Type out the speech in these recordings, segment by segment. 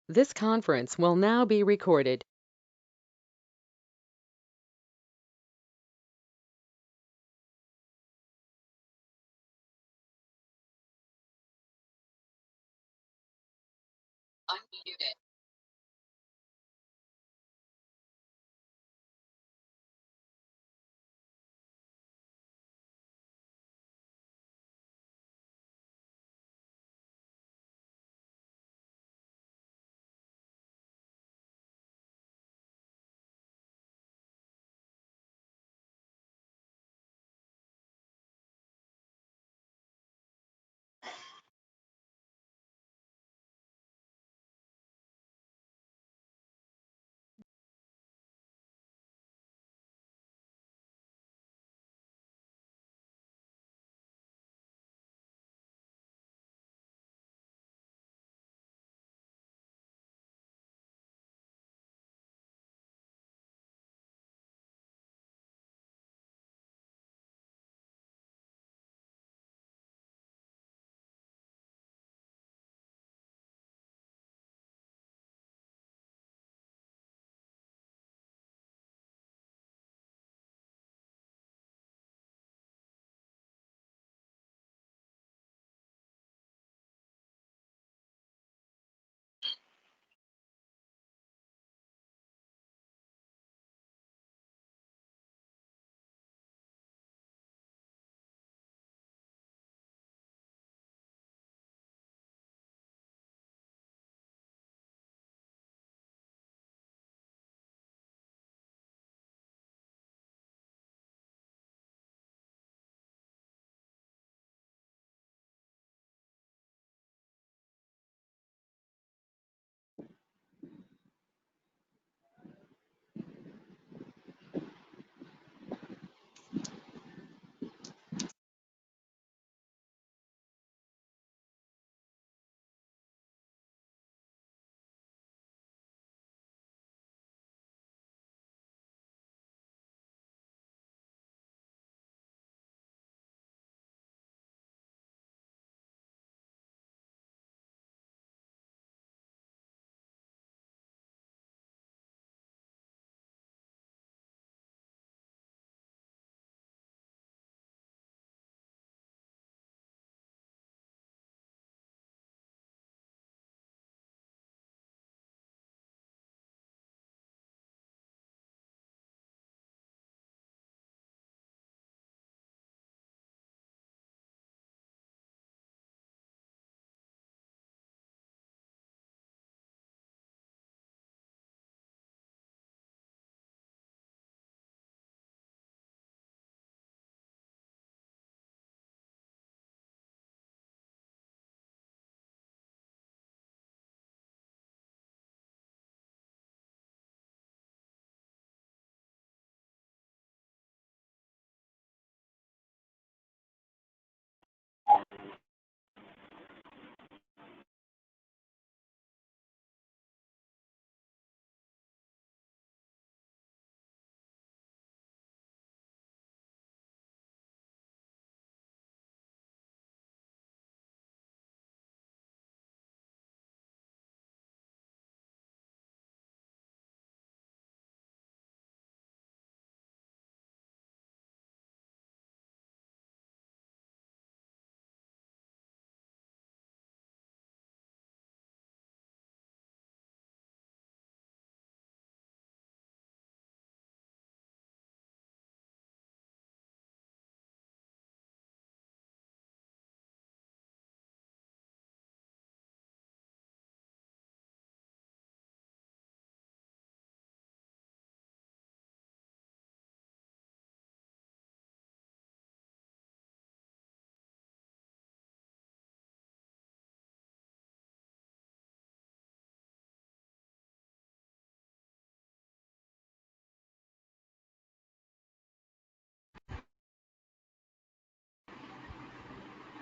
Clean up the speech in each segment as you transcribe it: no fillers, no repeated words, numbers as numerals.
This conference will now be recorded.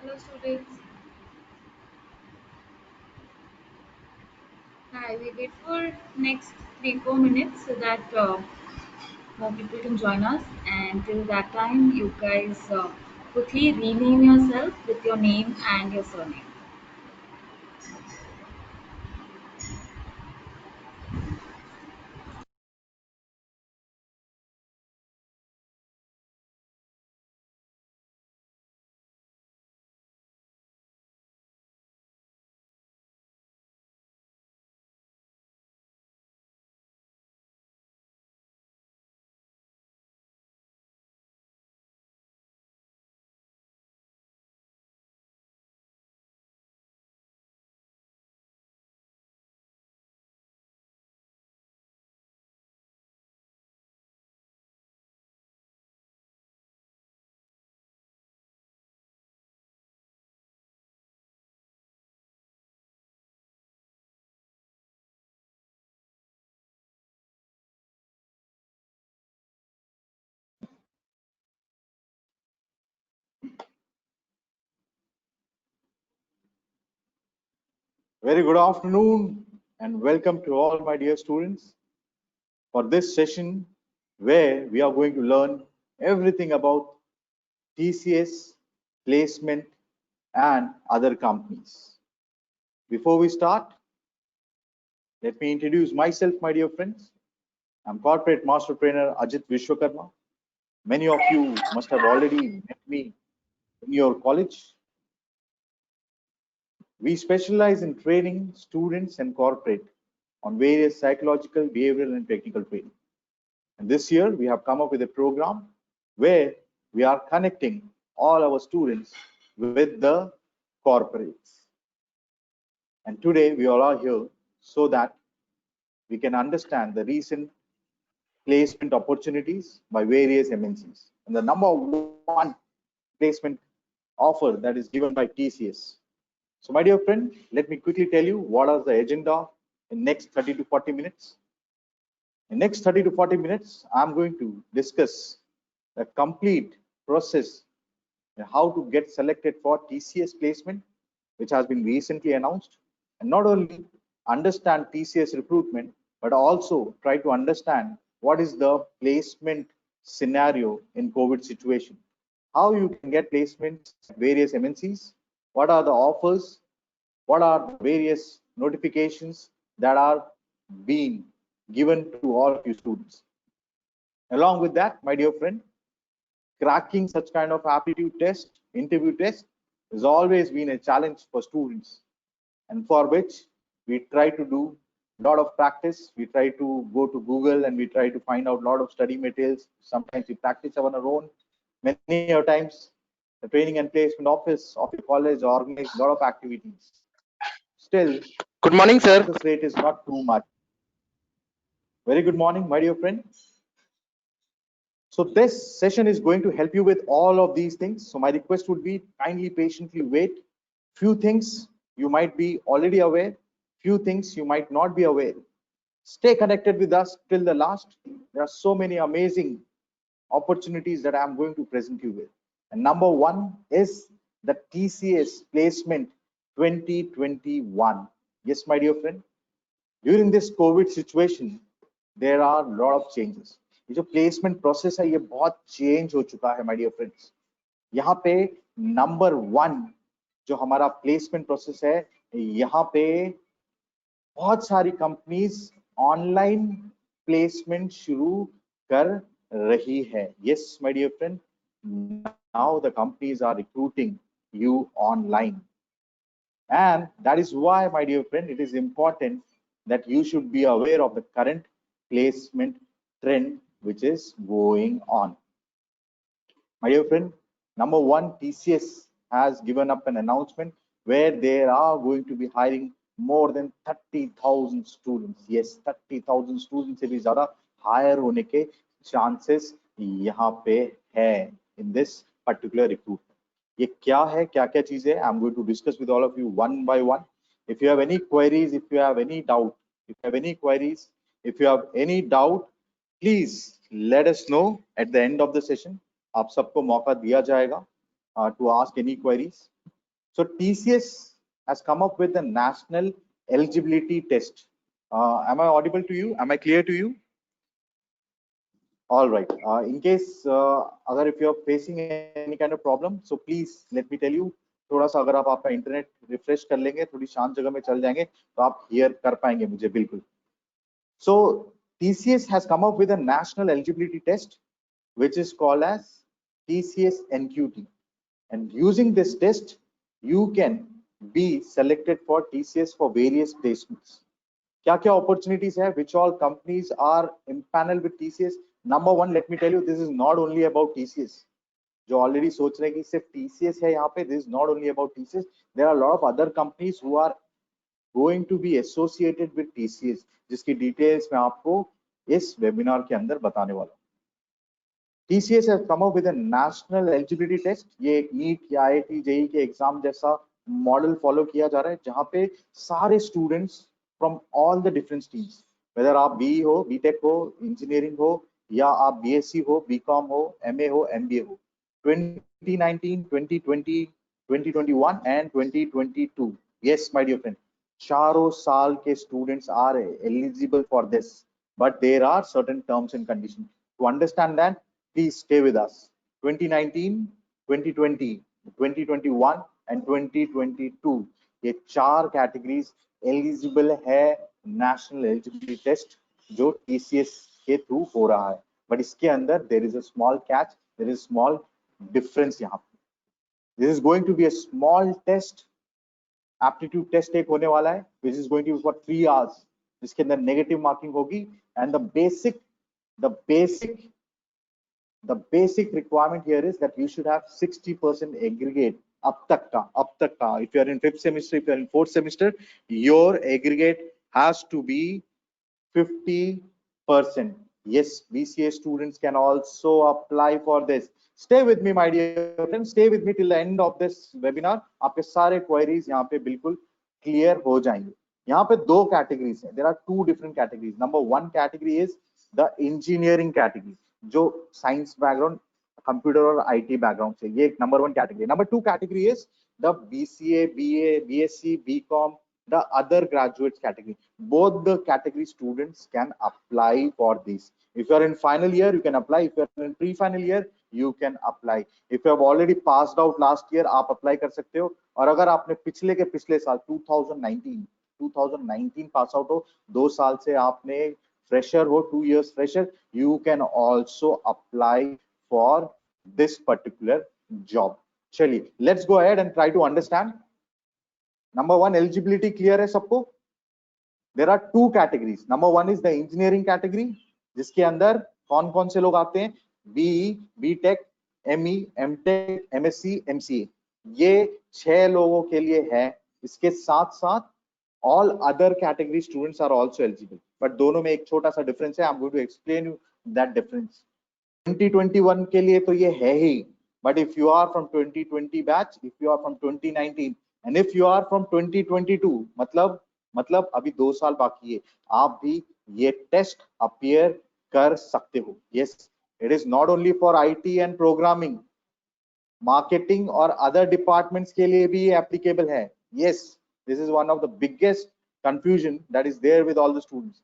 Hello students. Hi, we wait for next 3-4 minutes so that more people can join us. And till that time, you guys quickly rename yourself with your name and your surname. Very good afternoon and welcome to all my dear students for this session where we are going to learn everything about TCS, placement and other companies. Before we start, let me introduce myself, my dear friends. I'm Corporate Master Trainer Ajit Vishwakarma. Many of you must have already met me in your college. We specialize in training students and corporate on various psychological, behavioral, and technical training. And this year, we have come up with a program where we are connecting all our students with the corporates. And today, we all are here so that we can understand the recent placement opportunities by various MNCs. And the number one placement offer that is given by TCS. So, my dear friend, let me quickly tell you what is the agenda in next 30 to 40 minutes. In next 30 to 40 minutes, I'm going to discuss the complete process and how to get selected for TCS placement, which has been recently announced, and not only understand TCS recruitment, but also try to understand what is the placement scenario in COVID situation, how you can get placements at various MNCs, what are the offers, what are the various notifications that are being given to all of you students. Along with that, my dear friend, cracking such kind of aptitude test, interview test, has always been a challenge for students, and for which we try to do a lot of practice. We try to go to Google and we try to find out a lot of study materials. Sometimes we practice on our own. Many other times, the training and placement office of your college organize a lot of activities. Still, Good morning, the sir. success rate is not too much. Very good morning, my dear friend. So this session is going to help you with all of these things. So my request would be kindly patiently wait. Few things you might be already aware, few things you might not be aware. Stay connected with us till the last. There are so many amazing opportunities that I'm going to present you with. And number one is the TCS placement 2021. Yes, my dear friend. During this COVID situation, there are a lot of changes. ये जो placement process है ये बहुत change हो चुका है my dear friends. यहाँ पे नंबर वन जो हमारा प्लेसमेंट प्रोसेस है, यहाँ पे बहुत सारी कंपनीज ऑनलाइन प्लेसमेंट शुरू कर रही है. Yes my dear friend, now the companies are recruiting you online, and that is why, my dear friend, it is important that you should be aware of the current placement trend which is going on. My dear friend, number one, TCS has given up an announcement where they are going to be hiring more than 30,000 students. Yes, 30,000 students से भी ज़्यादा hire होने के chances यहाँ पे है in this particular recruitment. ये क्या है, क्या क्या चीजें हैं, I'm going to discuss with all of you one by one. If you have any queries, if you have any doubt, if you have any doubt, please let us know at the end of the session. आप सबको मौका दिया जाएगा to ask any queries. So TCS has come up with a national eligibility test. Am I audible to you? Am I clear to you? All right. In case अगर if you are facing any kind of problem, so please let me tell you, थोड़ा सा अगर आप आपका internet refresh कर लेंगे, थोड़ी शांत जगह में चल जाएंगे, तो आप हियर कर पाएंगे मुझे बिल्कुल. So TCS has come up with a national eligibility test, which is called as TCS NQT, and using this test, you can be selected for TCS for various placements. क्या क्या opportunities है, which all companies are impaneled with TCS? Number one, let me tell you, this is not only about TCS. जो already सोच रहे हैं कि सिर्फ TCS है यहाँ पे, this is not only about TCS. There are a lot of other companies who are going to be associated with TCS, जिसकी details मैं आपको इस webinar के अंदर बताने वाला हूँ. TCS has come up with a national eligibility test. ये एक NEET या IIT JEE के एग्जाम जैसा मॉडल फॉलो किया जा रहा है, जहाँ पे सारे students from all the different streams, whether आप BE हो, BTech हो, इंजीनियरिंग हो, या आप BSc हो, BCom हो, MA हो, MBA हो, 2019, 2020, 2021 and 2022. Yes, my dear friend, चारों साल के students are eligible for this, but there are certain terms and conditions. To understand that, please stay with us. 2019, 2020, 2021 and 2022 ये चार कैटेगरीज एलिजिबल है नेशनल एलिजिबिलिटी टेस्ट जो TCS के थ्रू हो रहा है, बट इसके अंदर there is a small catch, there is small difference यहाँ पे. This is going to be a small test, aptitude test एक होने वाला है which is going to be for 3 hours, जिसके अंदर नेगेटिव मार्किंग होगी and the basic requirement here is that you should have 60% aggregate अब तक का. If you are in 5th semester, if you are in 4th semester, your aggregate has to be 50%. Yes, BCA students can also apply for this. Stay with me, my dear friends. Stay with me till the end of this webinar. आपके सारे queries यहाँ पे बिल्कुल clear हो जाएंगे. यहाँ पे दो categories हैं. There are two different categories. Number one category is the engineering category, जो साइंस बैकग्राउंड, कंप्यूटर और आईटी बैकग्राउंड से, ये एक number one category. Number two category is the BCA, BA, BSc, BCom, the other graduates category. Both the category students can apply for this. If you are in final year, you can apply. If you are in pre-final year, you can apply. If you have already passed out last year, आप apply कर सकते हो. और अगर आपने पिछले साल 2019 pass out हो, 2 साल से आपने fresher हो, 2 years fresher, you can also apply for this particular job. चलिए, let's go ahead and try to understand. Number one, eligibility clear है सबको? There are two categories. Number one is the engineering category, जिसके अंदर कौन कौन से लोग आते हैं? BE, BTech, ME, MTech, MSc, MCA. ये 6 लोगों के लिए है. इसके साथ साथ all other category students are also eligible, but दोनों में एक छोटा सा difference है. I'm going to explain you that difference. 2021 के लिए तो ये है ही, but if you are from 2020 batch, if you are from 2019 and if you are from 2022, मतलब अभी 2 साल बाकी है, आप भी ये टेस्ट अपीयर कर सकते हो. Yes, it is not only for IT and programming, marketing और other departments के लिए भी applicable है. Yes, this is one of the biggest confusion that is there with all the students.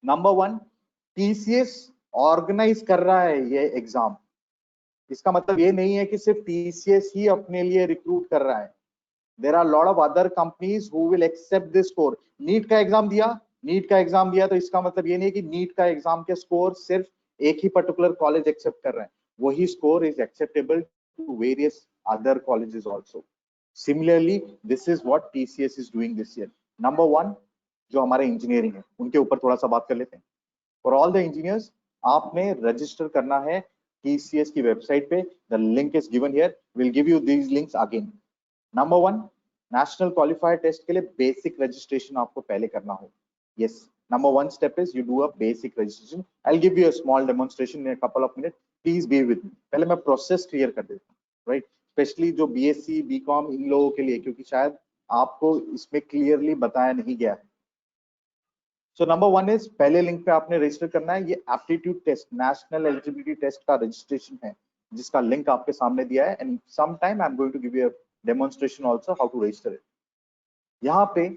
Number one, TCS organise कर रहा है ये exam. इसका मतलब ये नहीं है कि सिर्फ TCS ही अपने लिए रिक्रूट कर रहा है. There are a lot of other companies who will accept this score. NEET का एग्जाम दिया तो इसका मतलब ये नहीं कि नीट का एग्जाम के स्कोर सिर्फ एक ही पर्टिकुलर कॉलेज एक्सेप्ट कर रहे हैं. वही score is acceptable to various other colleges also. Similarly, this is what TCS is doing this year. Number one, जो हमारे इंजीनियरिंग है उनके ऊपर थोड़ा सा बात कर लेते हैं. For all the engineers, आपने रजिस्टर करना है TCS की वेबसाइट पे. The link is given here. We'll give you these links again. Number one, national qualifier test के लिए बेसिक रजिस्ट्रेशन आपको पहले करना हो. Yes, number one step is you do a basic registration. I'll give you a small demonstration in a couple of minutes. Please be with me. पहले मैं process clear कर देता हूँ, राइट? स्पेशली जो BSc, BCom इन लोगों के लिए, क्योंकि शायद आपको इसमें क्लियरली बताया नहीं गया है. सो नंबर वन इज, पहले लिंक पे आपने रजिस्टर करना है. ये aptitude test, national eligibility test का रजिस्ट्रेशन है, जिसका लिंक आपके सामने दिया है. And some time I am going to give you a demonstration also how to register it. यहाँ पे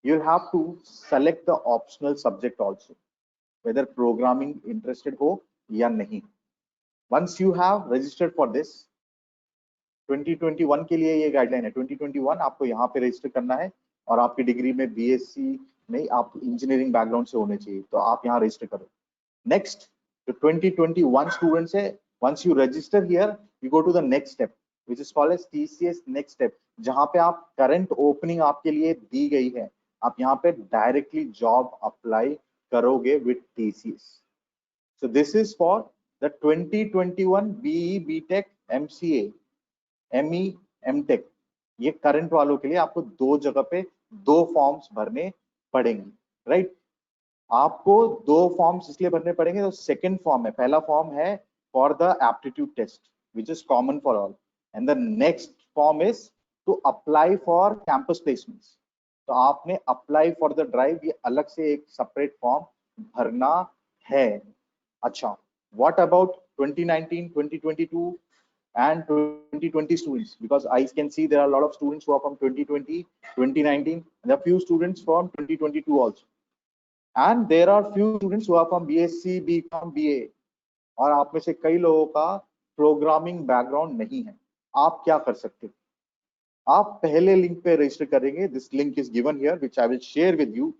you'll have to select the optional subject also, whether programming interested हो या नहीं. Once you have registered for this, 2021 के लिए ये guideline है. 2021 आपको यहाँ पे रजिस्टर करना है और आपकी डिग्री में BSc नहीं, आप इंजीनियरिंग बैकग्राउंड से होने चाहिए, तो आप यहाँ रजिस्टर करो. नेक्स्ट, जो 2021 स्टूडेंट्स है, once you register here, you go to the next step, which is called as TCS next step, जहाँ पे आप करंट ओपनिंग आपके लिए दी गई है, आप यहाँ पे डायरेक्टली जॉब अप्लाई करोगे with TCS. So this is for the 2021 BE, BTech, MCA, ME, MTech. ये करंट वालों के लिए आपको दो जगह पे दो फॉर्म्स भरने पड़ेंगे, राइट? आपको दो फॉर्म्स इसलिए भरने पड़ेंगे. तो सेकंड फॉर्म है, पहला फॉर्म है for the aptitude test which is common for all, and the next form is to apply for campus placements. तो आपने अप्लाई फॉर द ड्राइव, ये अलग से एक सेपरेट फॉर्म भरना है. अच्छा, what about 2019, 2022 and 2020 students, because I can see there are a lot of students who are from 2020, 2019, and there are few students from 2022 also, and there are few students who are from BSc, BCom, BA, और आप में से कई लोगों का programming background नहीं है। आप क्या कर सकते हो? आप पहले लिंक पे रजिस्टर करेंगे। This link is given here, which I will share with you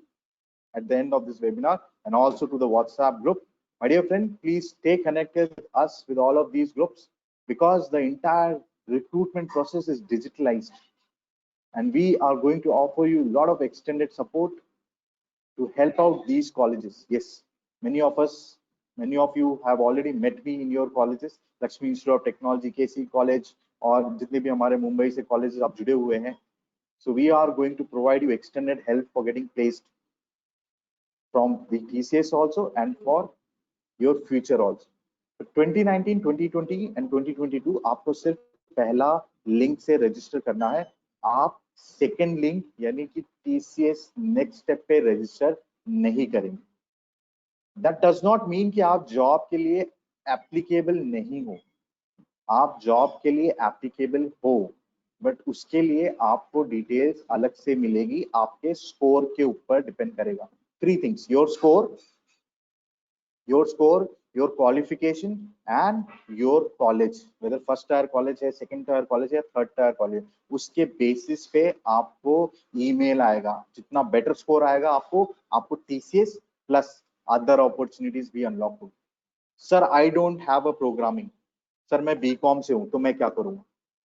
at the end of this webinar, and also to the WhatsApp group. My dear friend, please stay connected with us with all of these groups, because the entire recruitment process is digitalized, and we are going to offer you a lot of extended support to help out these colleges. Yes, many of you have already met me in your colleges, Lakshmi Institute of Technology, KC College, और जितने भी हमारे मुंबई से colleges आप जुड़े हुए हैं. So we are going to provide you extended help for getting placed from the TCS also and for your future also. So 2019, 2020 and 2022 आपको सिर्फ पहला लिंक से रजिस्टर करना है। आप सेकेंड लिंक यानी कि TCS नेक्स्ट स्टेप पे रजिस्टर नहीं करेंगे। That does not mean कि आप जॉब के लिए एप्लीकेबल नहीं हो। आप जॉब के लिए एप्लीकेबल हो, बट उसके लिए आपको डिटेल्स अलग से मिलेगी, आपके स्कोर के ऊपर डिपेंड करेगा। Three things: your score, your qualification, and your college, whether first tier college है, second tier college है, third tier college, उसके बेसिस पे आपको ईमेल आएगा। जितना बेटर स्कोर आएगा आपको TCS प्लस अदर अपॉर्चुनिटीज भी अनलॉक होगी। Sir I don't have a programming, sir मैं बीकॉम से हूँ तो मैं क्या करूँगा?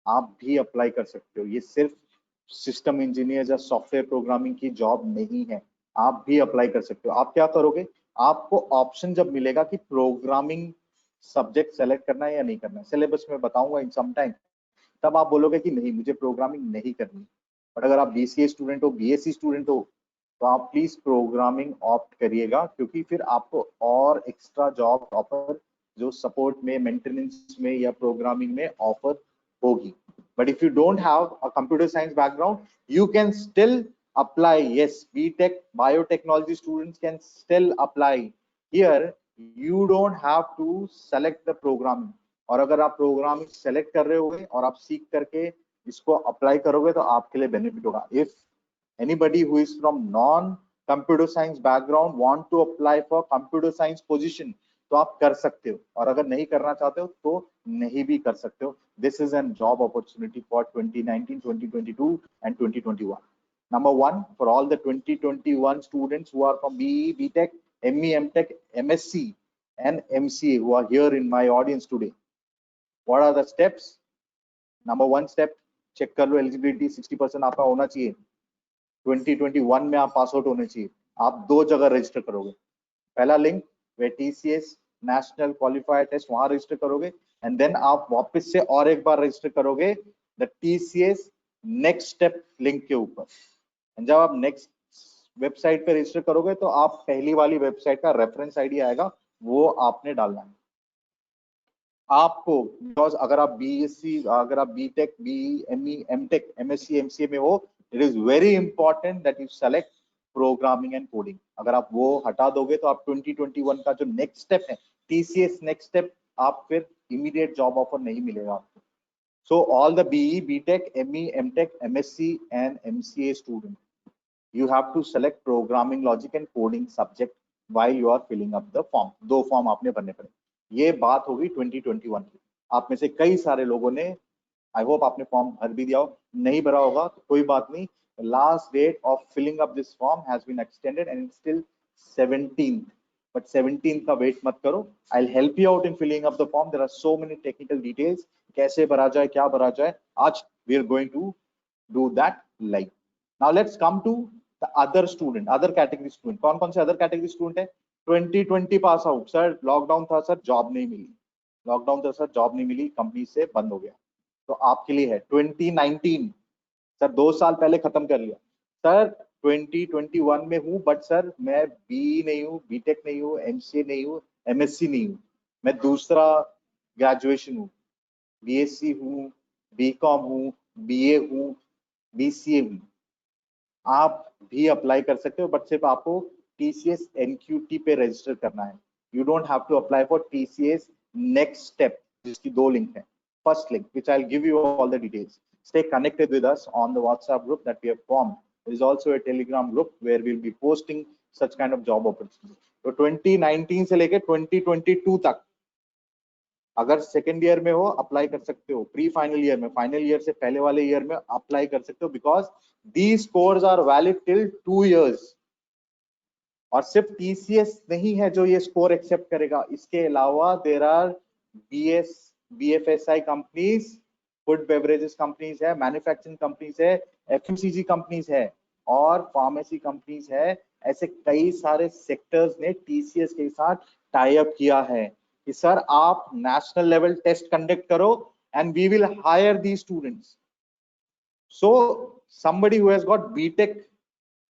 आप भी अप्लाई कर सकते हो। ये सिर्फ सिस्टम इंजीनियर या सॉफ्टवेयर प्रोग्रामिंग की जॉब नहीं है, आप भी अप्लाई कर सकते हो। आप क्या करोगे? आपको ऑप्शन जब मिलेगा कि प्रोग्रामिंग सब्जेक्ट सेलेक्ट करना है या नहीं करना है, सिलेबस में बताऊंगा इन सम टाइम, तब आप बोलोगे कि नहीं मुझे प्रोग्रामिंग नहीं करनी। बट अगर आप BCA स्टूडेंट हो, BSc स्टूडेंट हो, तो आप प्लीज प्रोग्रामिंग ऑप्ट करिएगा, क्योंकि फिर आपको और एक्स्ट्रा जॉब ऑफर जो सपोर्ट में, मेंटेनेंस में या प्रोग्रामिंग में ऑफर होगी। But if you don't have a computer science background, you can still apply. Yes, BTech biotechnology students can still apply. Here, you don't have to select the programming. और अगर आप programming select कर रहे होगे और आप सीख करके इसको अप्लाई करोगे तो आपके लिए बेनिफिट होगा। If anybody who is from non-computer science background want to apply for computer science position, तो आप कर सकते हो, और अगर नहीं करना चाहते हो तो नहीं भी कर सकते हो। This is a job opportunity for 2019, 2022 and 2021. Number one, for all the 2021 students who are from BE, BTech, ME, MTech, MSc and MCA who are here in my audience today. What are the steps? Number one step, check कर लो eligibility 60% आपका होना चाहिए। 2021 में आप pass out होने चाहिए। आप दो जगह रजिस्टर करोगे। पहला लिंक वे TCS नेशनल क्वालिफायर टेस्ट, वहां रजिस्टर करोगे, एंड देन आप वापस से और एक बार रजिस्टर करोगे the TCS next step link के ऊपर। जब आप नेक्स्ट वेबसाइट पे रजिस्टर करोगे तो आप पहली वाली वेबसाइट का रेफरेंस आईडी आएगा, वो आपने डालना है आपको। बिकॉज अगर आप BSc, अगर आप BTech, BE, ME, MTech, MSc, MCA में हो, it is very important that you select programming and coding. अगर आप वो हटा दोगे तो आप 2021 का जो नेक्स्ट स्टेप है TCS नेक्स्ट स्टेप, आप फिर इमीडिएट जॉब ऑफर नहीं मिलेगा आपको। So all the BE, BTech, ME, MTech, MSc and MCA student, you have to select programming logic and coding subject while you are filling up the form. दो form आपने भरने पड़े। ये बात होगी 2021 की। आप में से कई सारे लोगों ने, आई होप आपने फॉर्म भर भी दिया हो, नहीं भरा होगा तो कोई बात नहीं। Last date of filling up this form has been extended and it's still 17th, but 17th का वेट मत करो। I will help you out in filling up the form. There are so many technical details, कैसे भरा जाए, क्या भरा जाए, आज we are going to do that live. Now let's come to the other student, other category student. कौन कौन से अदर कैटेगरी स्टूडेंट है? 2020 पास आउट, सर लॉकडाउन था, सर जॉब नहीं मिली, लॉकडाउन था सर जॉब नहीं मिली, कंपनी से बंद हो गया, तो आपके लिए है। 2019, सर 2 साल पहले खत्म कर लिया, सर 2021 में हूँ, बट सर मैं BE नहीं हूँ, BTech नहीं हूँ, MCA नहीं हूँ, MSc नहीं हूँ, मैं दूसरा ग्रेजुएशन हूँ, BSc हूँ, BCom हूँ, BA हूँ, BCA हूँ। आप भी अप्लाई कर सकते हो, बट सिर्फ आपको TCS NQT पे रजिस्टर करना है। You don't have to apply for TCS next step, जिसकी 2 लिंक है। first link, which I'll give you all the details. Stay connected with us on the WhatsApp group that we have formed. There is also a Telegram group where we'll be posting such kind of job opportunities. तो 2019 से लेके 2022 तक अगर second year में हो apply कर सकते हो, प्री फाइनल ईयर में, फाइनल ईयर से पहले वाले ईयर में अप्लाई कर सकते हो, because these scores are valid till 2 years। और सिर्फ टीसीएस नहीं है जो ये स्कोर एक्सेप्ट करेगा, इसके अलावा there are BFSI companies, food beverages companies है, मैन्युफैक्चरिंग कंपनीज है, एफएमसीजी कंपनीज है और फार्मेसी कंपनीज है। ऐसे कई सारे सेक्टर्स ने टीसीएस के साथ टाई अप किया है कि सर आप नेशनल लेवल टेस्ट कंडक्ट करो and we will hire the students. So somebody who has got BTech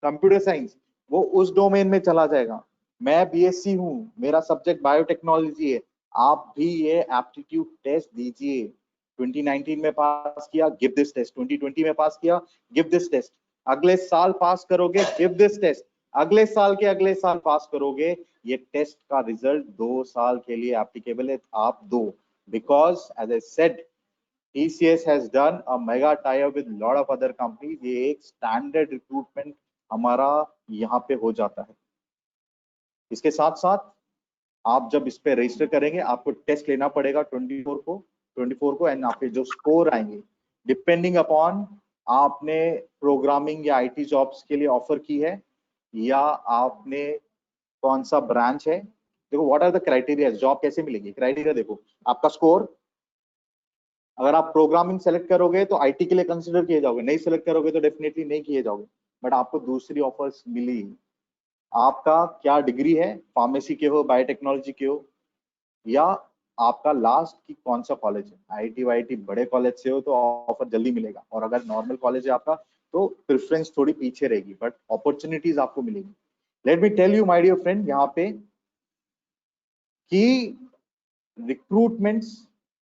computer science वो उस डोमेन में चला जाएगा। मैं बीएससी हूं, मेरा सब्जेक्ट बायोटेक्नोलॉजी है, आप भी ये एप्टीट्यूड टेस्ट दीजिए। 2019 में पास किया, गिव दिस टेस्ट। 2020 में पास किया, गिव दिस टेस्ट। अगले साल पास करोगे, गिव दिस टेस्ट। अगले साल के अगले साल पास करोगे, ये टेस्ट का रिजल्ट 2 साल के लिए एप्लीकेबल है, आप दो। Because as I said, TCS has done a mega tie-up with lot of other companies। ये एक स्टैंडर्ड रिक्रूटमेंट हमारा यहाँ पे हो जाता है। इसके साथ साथ आप जब इस पे रजिस्टर करेंगे, आपको टेस्ट लेना पड़ेगा 24 को एंड आपके जो स्कोर आएंगे डिपेंडिंग अपॉन आपने प्रोग्रामिंग या आईटी जॉब्स के लिए ऑफर की है या आपने कौन सा ब्रांच है। देखो what are the criteria, job कैसे मिलेगी, क्राइटेरिया देखो, आपका स्कोर। अगर आप प्रोग्रामिंग सेलेक्ट करोगे तो आईटी के लिए कंसिडर किए जाओगे, नहीं सेलेक्ट करोगे तो डेफिनेटली नहीं किए जाओगे, बट आपको दूसरी ऑफर्स मिली। आपका क्या डिग्री है, फार्मेसी के हो, बायोटेक्नोलॉजी के हो, या आपका लास्ट की कौन सा कॉलेज है। आईटी वाईटी बड़े कॉलेज से हो तो ऑफर जल्दी मिलेगा, और अगर नॉर्मल कॉलेज है आपका तो प्रेफरेंस थोड़ी पीछे रहेगी, बट अपॉर्चुनिटीज आपको मिलेगी। Let me tell you my dear friend यहाँ पे कि recruitments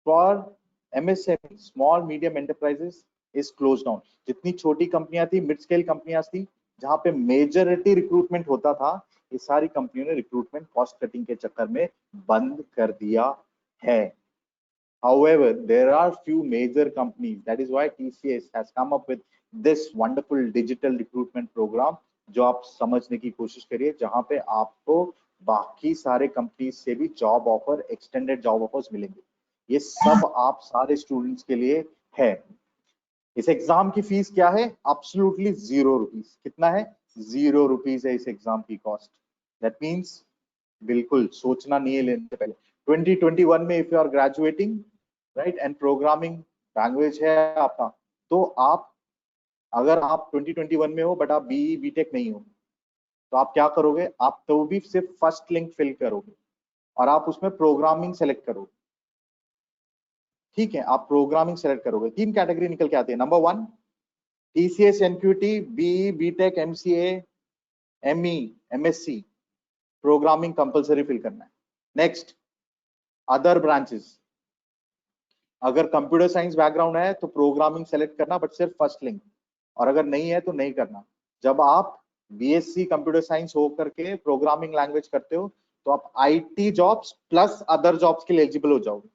for MSME, small medium enterprises, is close down. जितनी छोटी कंपनियां थी, मिड स्केल कंपनियां थी, जहां पे मेजॉरिटी रिक्रूटमेंट होता था, ये सारी कंपनियों ने रिक्रूटमेंट कॉस्ट कटिंग के चक्कर में बंद कर दिया है। However, there are few major companies. That is why TCS has come up with this wonderful digital recruitment program, जो आप समझने की कोशिश करिए, जहां पे आपको बाकी सारे कंपनीज से भी job offer, extended job offers मिलेंगे। ये सब आप सारे स्टूडेंट्स के लिए है। इस एग्जाम की फीस क्या है? Absolutely 0 rupees. कितना है? 0 रुपीज है इस एग्जाम की कॉस्ट। दैट मीन्स बिल्कुल सोचना नहीं है लेने से पहले। 2021 में if you are graduating right and programming language है आपका, तो आप अगर आप 2021 में हो बट आप बीई बीटेक नहीं हो, तो आप क्या करोगे? आप तो भी सिर्फ फर्स्ट लिंक फिल करोगे और आप उसमें प्रोग्रामिंग सेलेक्ट करोगे। ठीक है, आप प्रोग्रामिंग सेलेक्ट करोगे। 3 कैटेगरी निकल के आती है। Number 1 TCS NQT BE BTech MCA ME MSc programming compulsory fill करना है। नेक्स्ट अदर ब्रांचेस, अगर कंप्यूटर साइंस बैकग्राउंड है तो प्रोग्रामिंग सेलेक्ट करना बट सिर्फ फर्स्ट लिंक, और अगर नहीं है तो नहीं करना। जब आप BSc कंप्यूटर साइंस हो करके प्रोग्रामिंग लैंग्वेज करते हो तो आप IT jobs plus other jobs के लिए एलिजिबल हो जाओगे।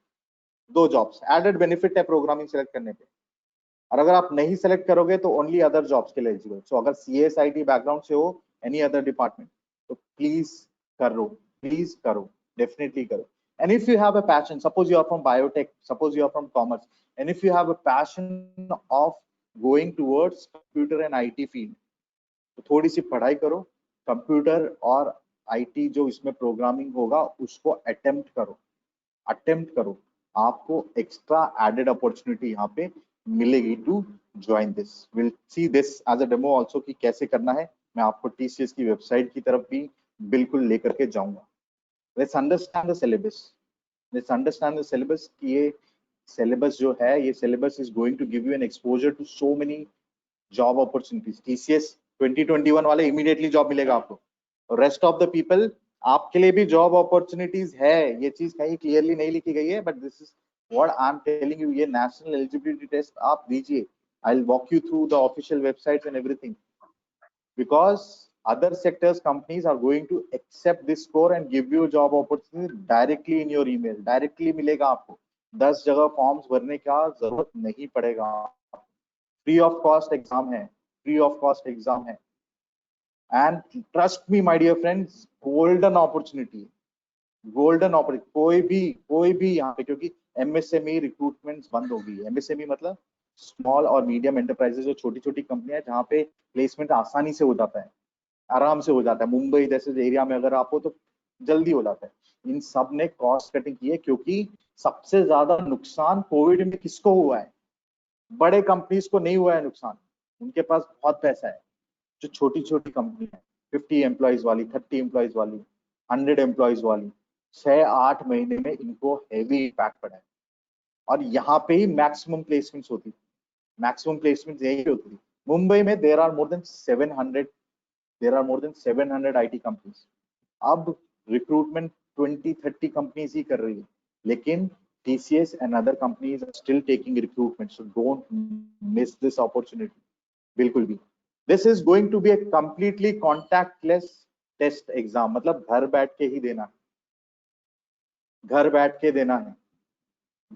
2 जॉब्स एडेड बेनिफिट है प्रोग्रामिंग सेलेक्ट करने पे। और अगर आप नहीं सेलेक्ट करोगे तो ओनली अदर जॉब्स के लिए एलिजिबल। सो अगर CSIT बैकग्राउंड से हो, एनी अदर डिपार्टमेंट, तो प्लीज करो, डेफिनेटली करो। And if you have a passion, suppose you are from biotech, suppose you are from commerce, and if you have a passion of going towards computer and IT field, तो थोड़ी सी पढ़ाई करो, computer और IT जो इसमें programming होगा उसको attempt करो। आपको एक्स्ट्रा एडेड अपॉर्चुनिटी यहाँ पे मिलेगी to join this. Will see this as a demo also कि कैसे करना है। मैं आपको TCS की वेबसाइट की तरफ भी बिल्कुल लेकर के जाऊंगा। लेट्स अंडरस्टैंड द सिलेबस कि ये सिलेबस जो है, ये syllabus is going to give you an exposure to so many job opportunities. TCS 2021 वाले इमीडिएटली जॉब मिलेगा आपको, और रेस्ट ऑफ द पीपल आपके लिए भी जॉब अपॉर्चुनिटीज है। ये चीज कहीं क्लियरली नहीं लिखी गई है, but this is what I am telling you. ये नेशनल एलिजिबिलिटी टेस्ट आप दीजिए। I will walk you through the official website and everything, because other sectors companies are going to accept this score and give you job opportunity directly in your email। directly मिलेगा आपको, 10 जगह forms भरने का जरूरत नहीं पड़ेगा। Free of cost exam है, free of cost exam है। And trust me my dear friends, golden opportunity, golden opportunity. कोई भी यहाँ पे, क्योंकि एमएसएमई रिक्रूटमेंट बंद होगी। एमएसएमई मतलब स्मॉल और मीडियम एंटरप्राइजेस, जो छोटी छोटी कंपनियां जहाँ पे प्लेसमेंट आसानी से हो जाता है, आराम से हो जाता है। मुंबई जैसे एरिया में अगर आप हो तो जल्दी हो जाता है। इन सब ने कॉस्ट कटिंग की है, क्योंकि सबसे ज्यादा नुकसान कोविड में किसको हुआ है? बड़े कंपनीज को नहीं हुआ है नुकसान, उनके पास बहुत पैसा है। जो छोटी छोटी कंपनी है, 50 एम्प्लॉयज वाली, 30 एम्प्लॉयज वाली, 100 एम्प्लॉयज वाली, 6-8 महीने में इनको हैवी इम्पैक्ट पड़ा है। और यहाँ पे ही मैक्सिमम प्लेसमेंट्स होती, मैक्सिमम प्लेसमेंट्स यही होती थी। मुंबई में there are more than 700 IT companies. अब रिक्रूटमेंट 20-30 कंपनीज ही कर रही है, लेकिन TCS and other companies are still taking recruitment, so don't miss this opportunity, बिल्कुल भी। This is going to be a completely contactless test exam, मतलब घर बैठ के ही देना, घर बैठ के देना है,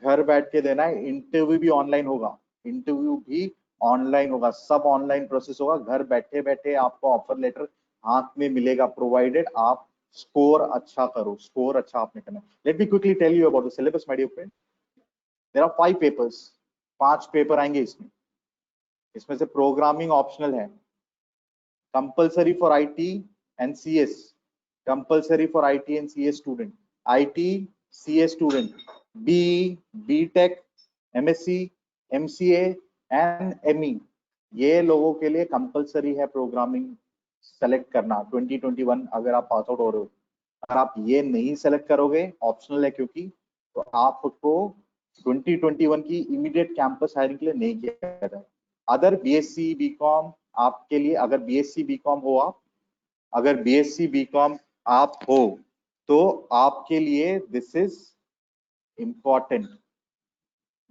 घर बैठ के देना है। इंटरव्यू भी ऑनलाइन होगा, इंटरव्यू भी ऑनलाइन होगा, सब ऑनलाइन प्रोसेस होगा। घर बैठे बैठे आपको ऑफर लेटर हाथ में मिलेगा, प्रोवाइडेड आप स्कोर अच्छा करो, स्कोर अच्छा आपने करना है। Let me quickly tell you about the syllabus my dear friend. There are 5 papers, 5 paper आएंगे इसमें। इसमें से प्रोग्रामिंग ऑप्शनल है, compulsory for IT and CS, compulsory for IT and CS student, IT CS student, BE, BTech, MSc, MCA and ME, ये लोगों के लिए compulsory है प्रोग्रामिंग सेलेक्ट करना 2021 अगर आप पास आउट हो रहे हो। अगर आप ये नहीं सेलेक्ट करोगे, ऑप्शनल है क्योंकि, तो आपको 2021 की इमीडिएट कैंपस हायरिंग के लिए नहीं किया जाएगा। अदर BSc BCom आपके लिए, अगर BSc BCom हो आप, अगर BSc BCom आप हो तो आपके लिए दिस इज इंपॉर्टेंट।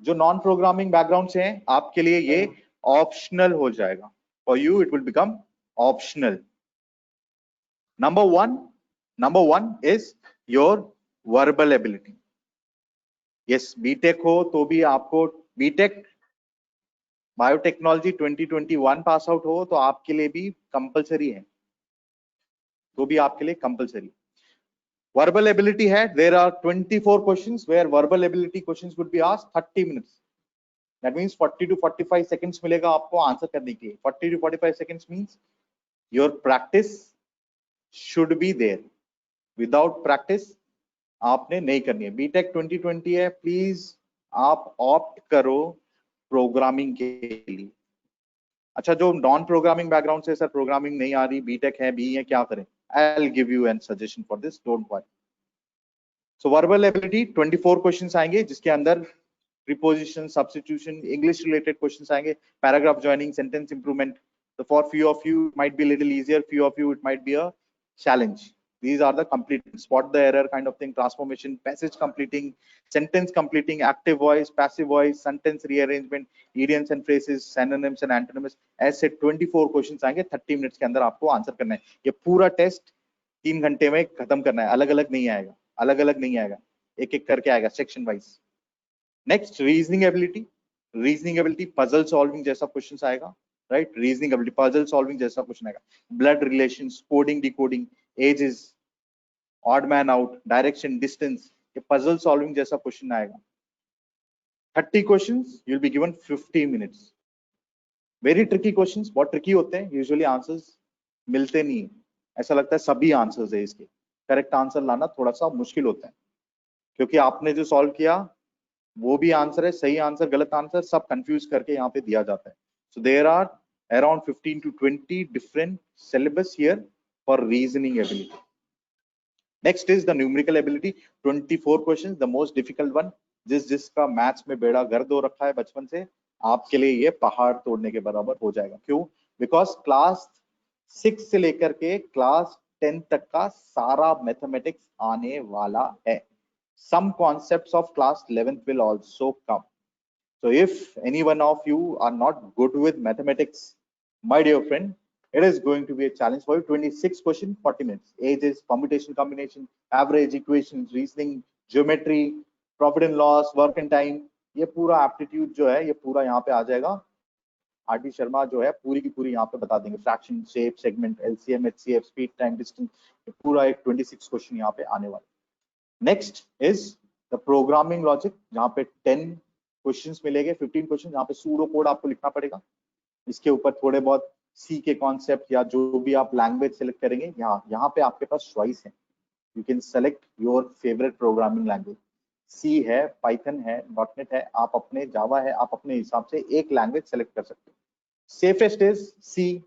जो नॉन प्रोग्रामिंग बैकग्राउंड से हैं आपके लिए ये ऑप्शनल हो जाएगा, for you it will become optional. number one is your verbal ability. yes, BTech हो तो भी आपको, BTech बायोटेक्नोलॉजी 2021 पास आउट हो तो आपके लिए भी कंपलसरी है, तो भी आपके लिए कंपलसरी। वर्बल एबिलिटी है, there are 24 questions where verbal ability questions would be asked 30 minutes. That means 40 to 45 seconds मिलेगा आपको आंसर करने के लिए। 40 to 45 seconds means your practice should be there, without practice आपने नहीं करनी है। बीटेक 2020 है, प्लीज आप ऑप्ट करो प्रोग्रामिंग के लिए। अच्छा, जो नॉन प्रोग्रामिंग बैकग्राउंड से सर प्रोग्रामिंग नहीं आ रही, बीटेक है, बी है, क्या करें? I will give you an suggestion for this, don't worry. So verbal ability 24 questions आएंगे, जिसके अंदर preposition, substitution, English related questions आएंगे, paragraph joining, sentence improvement. So for few of you it might be a little easier, few of you it might be a challenge. These are the complete spot the error kind of thing, transformation, passage completing, sentence completing, active voice, passive voice, sentence rearrangement, idioms and phrases, synonyms and antonyms, ऐसे 24 questions आएंगे। 30 minutes के अंदर आपको answer करना है। ये पूरा test 3 घंटे में खत्म करना है, अलग अलग नहीं आएगा, अलग अलग नहीं आएगा, एक एक करके आएगा section wise. Next, reasoning ability. Reasoning ability puzzle solving जैसा क्वेश्चन आएगा, right? Reasoning ability puzzle solving जैसा क्वेश्चन आएगा। Blood relations, coding decoding, ages, odd man out, direction, distance, ये पजल सॉल्विंग जैसा क्वेश्चन आएगा। 30 questions, you will be given 50 minutes. Very tricky questions, बहुत tricky होते हैं, यूजुअली आंसर्स मिलते नहीं है, ऐसा लगता है सभी आंसर्स है इसके। करेक्ट आंसर लाना थोड़ा सा मुश्किल होता है, क्योंकि आपने जो सॉल्व किया वो भी आंसर है, सही आंसर, गलत आंसर, सब कंफ्यूज करके यहाँ पे दिया जाता है। So there are around 15 to 20 different syllabus here for reasoning ability. Next is the numerical ability, 24 questions, the most difficult one. जिसका मैथ्स में बेड़ा गर्द हो रखा है बचपन से, आपके लिए ये पहाड़ तोड़ने के बराबर हो जाएगा। क्यों? बिकॉज क्लास 6 से लेकर के क्लास 10 तक का सारा मैथमेटिक्स आने वाला है। Some concepts of class 11th will also come. So if any one of you are not good with mathematics, my dear friend, it is going to be a challenge for you. 26 question, 40 minutes. Ages, permutation, combination, average, equations, reasoning, geometry, profit and loss, work and time, ये पूरा aptitude जो है ये पूरा यहाँ पे आ जाएगा। RT Sharma जो है पूरी की पूरी यहाँ पे बता देंगे, fraction, shape, segment, LCM, HCF, speed, time, distance, पूरा एक 26 क्वेश्चन यहाँ पे आने वाले। Next is the programming logic, जहाँ पे 10 क्वेश्चंस मिलेंगे, 15 क्वेश्चन, जहाँ पे सूडो कोड आपको लिखना पड़ेगा। इसके ऊपर थोड़े बहुत सी के कॉन्सेप्ट या जो भी आप लैंग्वेज सेलेक्ट करेंगे, यहाँ पे आपके पास चॉइस है, you can select your favourite programming language. C है, पाइथन है, डॉटनेट है, आप अपने जावा है, आप अपने हिसाब से एक लैंग्वेज सेलेक्ट कर सकते हो। Safest is C,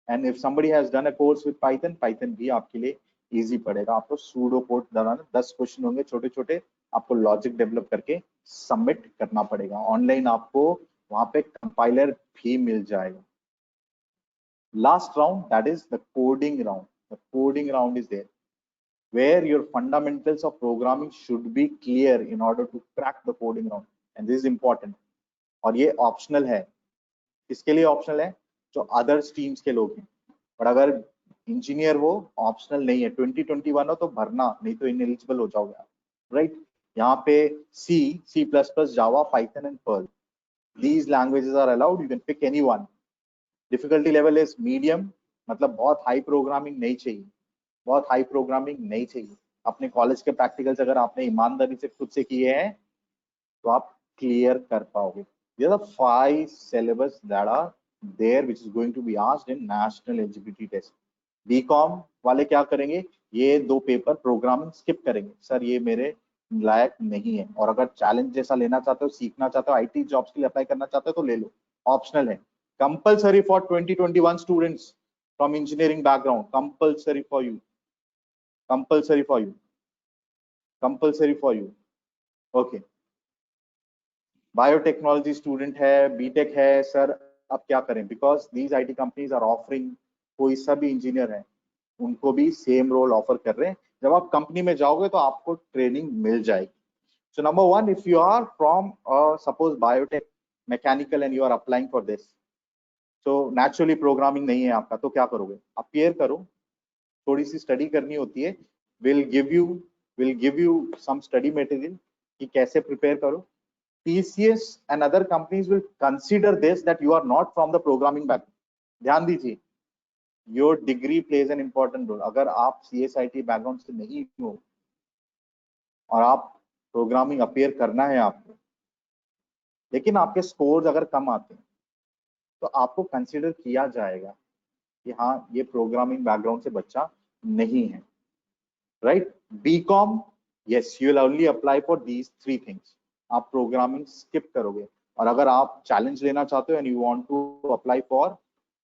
and if somebody has done a course with Python, Python भी आपके लिए इजी पड़ेगा। आपको सूडो कोड बनाना, 10 क्वेश्चन होंगे छोटे छोटे, आपको लॉजिक डेवलप करके सबमिट करना पड़ेगा। ऑनलाइन आपको वहां पे कंपाइलर भी मिल जाएगा। Last round, that is the coding round. The coding round is there where your fundamentals of programming should be clear in order to crack the coding round, and this is important। और ये optional है। किसके लिए optional है? जो other streams के लोग हैं। और अगर इंजीनियर हो, ऑप्शनल नहीं है। 2021 हो तो भरना, नहीं तो इनएलिजिबल हो जाओगे आप, राइट। यहाँ पे C plus plus, Java, Python and Perl, these languages are allowed, you can pick any one। Difficulty level is medium, मतलब बहुत हाई प्रोग्रामिंग नहीं चाहिए, बहुत हाई प्रोग्रामिंग नहीं चाहिए। अपने कॉलेज के प्रैक्टिकल्स अगर आपने ईमानदारी से खुद से किए हैं तो आप क्लियर कर पाओगे। These are the 5 syllabus that are there which is going to be asked in national eligibility test। BCom वाले क्या करेंगे, ये 2 पेपर प्रोग्रामिंग स्किप करेंगे, सर ये मेरे लायक नहीं है। और अगर चैलेंज जैसा लेना चाहते हो, सीखना चाहते हो, आईटी जॉब्स के लिए अप्लाई करना चाहते हो तो ले लो, ऑप्शनल है। Compulsory for 2021 students from engineering background, compulsory for you, compulsory for you, compulsory for you. Okay, biotechnology student है, बीटेक है, सर अब क्या करें, because these IT companies are offering, कोई सभी इंजीनियर है उनको भी सेम रोल ऑफर कर रहे हैं। जब आप कंपनी में जाओगे तो आपको ट्रेनिंग मिल जाएगी। So number 1, if you are from suppose biotech, mechanical, and you are applying for this, so naturally programming नहीं है आपका, तो क्या करोगे, अपियर करो, थोड़ी सी स्टडी करनी होती है। Will give you some study material कि कैसे प्रिपेयर करो। TCS and other companies will consider this that you are not from the programming background। ध्यान दीजिए, your degree plays an important role। अगर आप CSIT बैकग्राउंड से नहीं हो और आप प्रोग्रामिंग अपियर करना है आपको, लेकिन आपके स्कोर्स अगर कम आते हैं तो आपको कंसिडर किया जाएगा कि हाँ ये प्रोग्रामिंग बैकग्राउंड से बच्चा नहीं है, right. BCom, yes, you will only apply for these 3 things. आप प्रोग्रामिंग स्किप करोगे। और अगर आप चैलेंज लेना चाहते हो and you want to apply for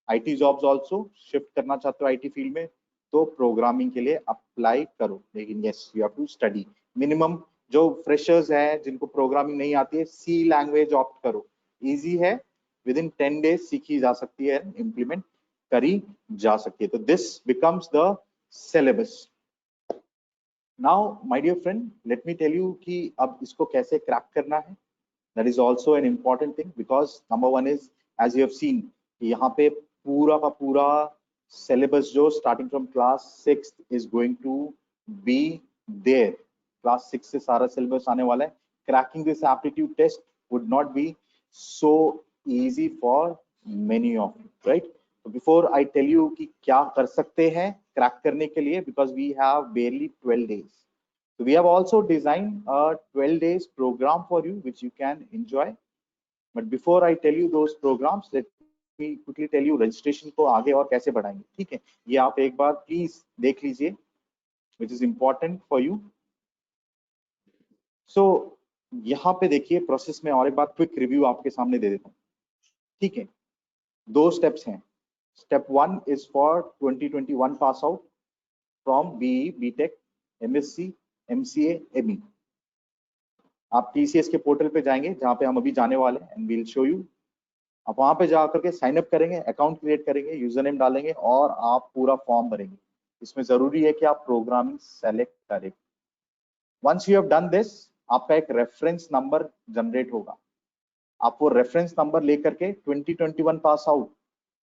IT jobs also, shift करना चाहते हो आईटी फील्ड में, तो प्रोग्रामिंग के लिए अप्लाई करो। लेकिन yes, you have to study minimum. जो फ्रेशर्स हैं जिनको प्रोग्रामिंग नहीं आती है, सी लैंग्वेज ऑप्ट करो, इजी है, विद इन 10 डेज सीखी जा सकती है, इंप्लीमेंट करी जा सकती है। तो this becomes the syllabus. Now, my dear friend, let me tell you कि अब इसको कैसे क्रैक करना है। That is also an important thing because number 1 is, as you have seen, कि यहाँ पे पूरा का पूरा syllabus जो starting from class 6 is going to be there। Class 6 से सारा syllabus आने वाला है। Cracking this aptitude test would not be so easy for many of you, right? So before I tell you कि क्या कर सकते हैं क्रैक करने के लिए, because we have barely 12 days, so we have also designed a 12 days program for you which you can enjoy। but before I tell you those programs, let me quickly tell you registration को आगे और कैसे बढ़ाएंगे, ठीक है। ये आप एक बार प्लीज देख लीजिए, which is important for you। so यहाँ पे देखिए प्रोसेस में और एक बार क्विक रिव्यू आपके सामने दे देता हूँ, ठीक है। 2 स्टेप्स हैं। Step 1 is for 2021 pass out from BE, BTech, MSc, MCA, ME। आप TCS के पोर्टल पे जाएंगे जहां पे हम अभी जाने वाले हैं, एंड वील शो यू। आप वहां पे जाकर के साइन अप करेंगे, अकाउंट क्रिएट करेंगे, यूजर नेम डालेंगे और आप पूरा फॉर्म भरेंगे। इसमें जरूरी है कि आप प्रोग्रामिंग सेलेक्ट करें। Once you have done this, आपका एक रेफरेंस नंबर जनरेट होगा। आप वो रेफरेंस नंबर लेकर के 2021 पास आउट,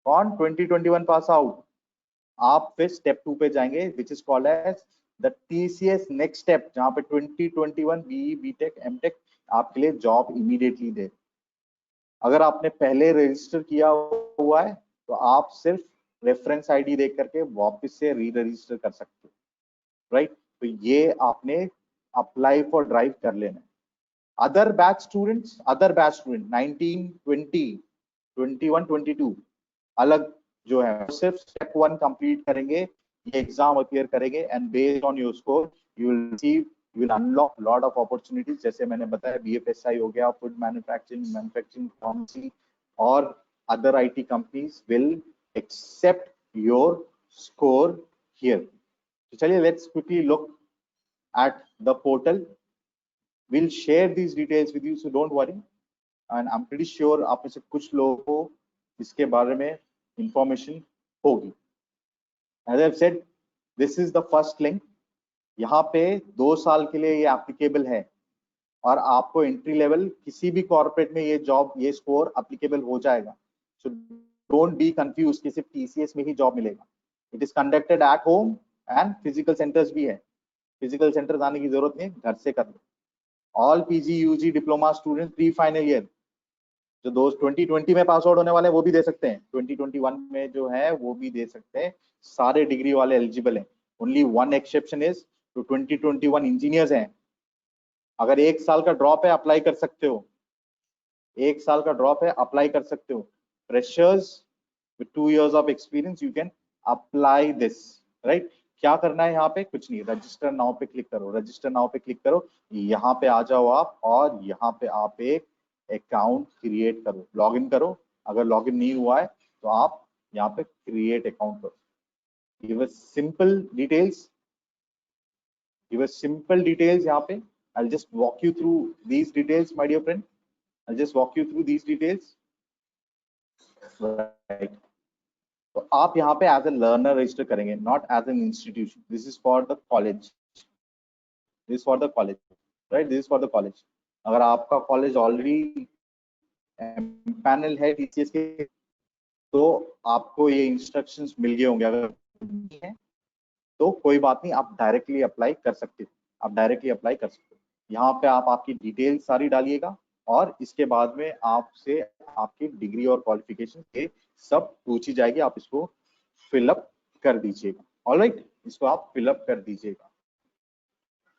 कौन 2021 पास आउट, आप फिर स्टेप 2 पे जाएंगे which is called as the TCS next step, जहां पे 2021 BE BTech MTech आपके लिए जॉब इमीडिएटली दे। अगर आपने पहले रजिस्टर किया हुआ है तो आप सिर्फ रेफरेंस आईडी देख करके वापस से री रजिस्टर कर सकते हो, राइट। तो ये आपने अप्लाई फॉर ड्राइव कर लेना है। अदर बैच स्टूडेंट 19, 20, 21, 22 अलग जो है सिर्फ स्टेप 1 कंप्लीट करेंगे, ये एग्जाम अपीयर करेंगे and based on your score you will receive, you will unlock lot of opportunities. जैसे मैंने बताया BFSI हो गया, फूड मैन्युफैक्चरिंग फार्मेसी और other IT companies will accept your score here. तो चलिए let's quickly look at the portal. We'll share these details with you, so don't worry. And I'm pretty sure आप में से कुछ लोगों को इसके बारे में इंफॉर्मेशन होगी। As I've said, this is the first link. यहाँ पे 2 साल के लिए ये एप्लीकेबल है और आपको एंट्री लेवल किसी भी कॉर्पोरेट में ये जॉब, ये स्कोर एप्लीकेबल हो जाएगा। सो डोंट बी कंफ्यूज कि सिर्फ TCS में ही जॉब मिलेगा। It is conducted at home and physical centres भी है। फिजिकल सेंटर जाने की जरूरत नहीं, घर से कर लो। All PG UG diploma student pre final year जो दोस्त 2020 में पास आउट होने वाले हैं वो भी दे सकते हैं, 2021 में जो है वो भी दे सकते हैं, सारे डिग्री वाले एलिजिबल हैं। ओनली वन एक्सेप्शन इज जो 2021 इंजीनियर्स हैं, अगर 1 साल का ड्रॉप है अप्लाई कर सकते हो, 1 साल का ड्रॉप है अप्लाई कर सकते हो। Freshers with 2 years of experience you can apply this, right. क्या करना है यहाँ पे? कुछ नहीं, रजिस्टर नाउ पे क्लिक करो, रजिस्टर नाउ पे क्लिक करो, यहाँ पे आ जाओ आप और यहाँ पे आप एक अकाउंट क्रिएट करो, लॉगिन करो। अगर लॉगिन नहीं हुआ है तो आप यहाँ पे क्रिएट अकाउंट करो। गिव अस सिंपल डिटेल्स, यहाँ पे। I'll just walk you through these details, my dear friend. I'll just walk you through these details. Right. तो आप यहाँ पे एज ए लर्नर रजिस्टर करेंगे, not as an institution. This is for the college, this is for the college, right, this is for the college. अगर आपका college already panel है TCS के तो आपको ये इंस्ट्रक्शंस मिल गए होंगे। अगर नहीं है तो कोई बात नहीं, आप डायरेक्टली अप्लाई कर सकते हो, आप डायरेक्टली अप्लाई कर सकते हो। यहाँ पे आप आपकी डिटेल सारी डालिएगा और इसके बाद में आपसे आपकी डिग्री और क्वालिफिकेशन के सब पूछी जाएगी, आप इसको फिलअप कर दीजिएगा। ऑलराइट, इसको आप फिलअप कर दीजिएगा।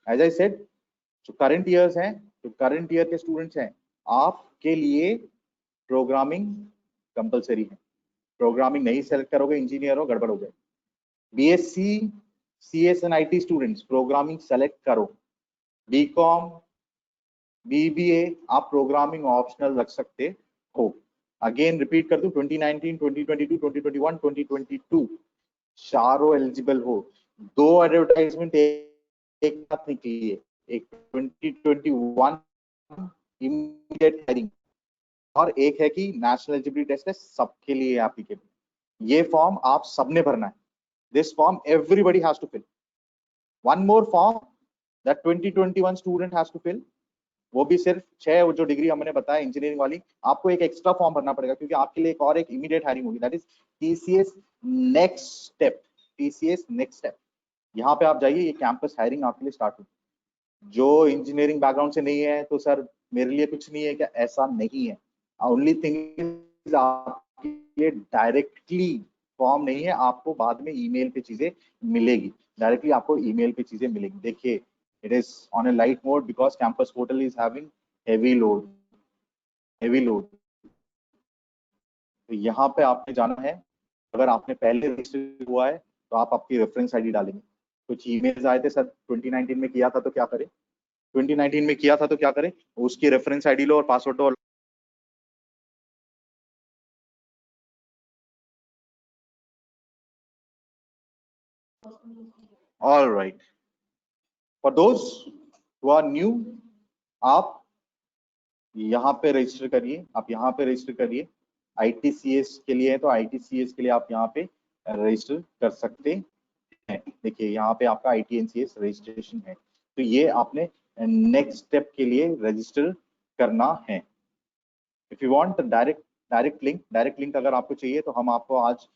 एज आई सेड, जो करंट ईयर्स हैं, जो करंट ईयर के स्टूडेंट्स हैं, आपके लिए प्रोग्रामिंग कंपलसरी है। प्रोग्रामिंग नहीं सेलेक्ट करोगे, इंजीनियर हो, गड़बड़ हो गए। BSc CS and IT students programming select करो। BCom BBA आप प्रोग्रामिंग ऑप्शनल रख सकते हो। अगेन रिपीट कर दूं, 2019, 2022, 2021, 2022 चारों एलिजिबल हो। 2 एडवर्टाइजमेंट एक साथ निकली है, एक 2021 इमीडिएट हायरिंग और एक है कि नेशनल एलिजिबिलिटी टेस्ट है, सबके लिए एप्लीकेबल। ये फॉर्म आप सबने भरना है। This form everybody has to fill. One more form that 2021 student has to fill, वो भी सिर्फ 6 जो डिग्री हमने बताया इंजीनियरिंग वाली, आपको एक एक्स्ट्रा फॉर्म भरना पड़ेगा क्योंकि आपके लिए एक और एक इमीडिएट हायरिंग होगी, that is TCS next step. TCS next step, यहाँ पे आप जाइए, ये कैंपस हायरिंग आपके लिए स्टार्ट होगी। जो इंजीनियरिंग बैकग्राउंड से नहीं है तो सर मेरे लिए कुछ नहीं है क्या? ऐसा नहीं है। ओनली थिंग इज आपके लिए डायरेक्टली फॉर्म नहीं है, आपको बाद में ईमेल पे चीजें मिलेगी, डायरेक्टली आपको ईमेल पे चीजें मिलेगी। देखिए, it is on a light mode because campus portal is having heavy load। तो यहाँ पे आपने जाना है, अगर आपने पहले रजिस्टर हुआ है तो आप आपकी रेफरेंस आईडी डालेंगे। कुछ ईमेल्स आए थे सर 2019 में किया था तो क्या करें, 2019 में किया था तो क्या करें, उसकी रेफरेंस आईडी लो और पासवर्ड दो। All right, for those who are new, आप यहाँ पे रजिस्टर करिए, आप यहाँ पे रजिस्टर करिए। ITCS के लिए है तो ITCS के लिए आप यहाँ पे रजिस्टर कर सकते हैं। देखिए यहाँ पे आपका ITNCS रजिस्ट्रेशन है, तो ये आपने नेक्स्ट स्टेप के लिए रजिस्टर करना है। If you want direct link अगर आपको चाहिए तो हम आपको आज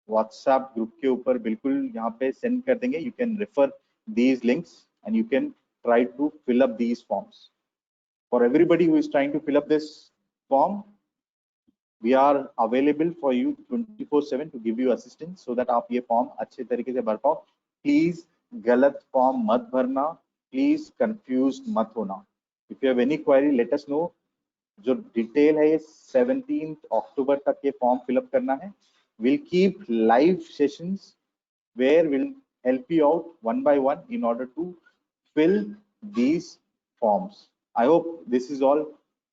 व्हाट्सएप ग्रुप के ऊपर बिल्कुल यहाँ पे सेंड कर देंगे। You can refer these links and you can try to fill up these forms. For everybody who is trying to fill up this form, we are available for you 24/7 to give you assistance so that आप ये form अच्छे तरीके से भर पाओ. Please गलत form मत भरना, please confused मत होना. If you have any query, let us know. जो डिटेल है ये 17th अक्टूबर तक ये फॉर्म फिलअप करना है. We'll keep live sessions where we'll help you out one by one in order to fill these forms. I hope this is all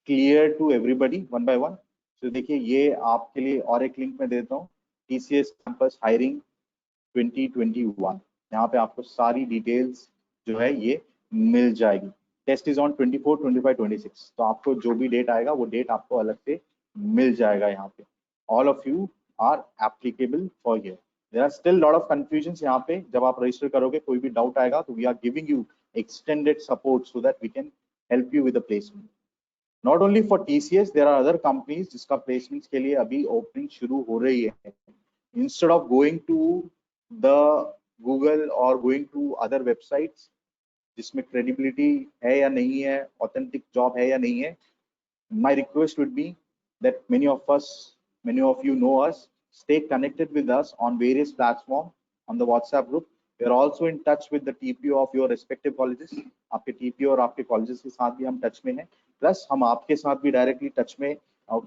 clear to everybody one by one. So देखिए ये आपके लिए और एक link मैं देता हूँ, TCS campus hiring 2021. यहाँ पे आपको सारी डिटेल्स जो है ये मिल जाएगी. Test is on 24, 25, 26. तो आपको जो भी डेट आएगा वो डेट आपको अलग से मिल जाएगा यहाँ पे. All of you are applicable for here. There are still lot of confusion यहाँ पे. जब आप रजिस्टर करोगे कोई भी डाउट आएगा तो we are giving you extended support so that we can help you with the placement. Not only for TCS, there are other companies जिसका प्लेसमेंट्स के लिए अभी ओपनिंग शुरू हो रही है. Instead of going to the Google और going to other websites जिसमें क्रेडिबिलिटी है या नहीं है, ऑथेंटिक जॉब है या नहीं है, my request would be that many of you know us, stay connected with us on various platforms on the WhatsApp group. We are also in touch with the TPO of your respective colleges. आपके TPO और आपके colleges के साथ भी हम touch में हैं. Plus हम आपके साथ भी डायरेक्टली टच में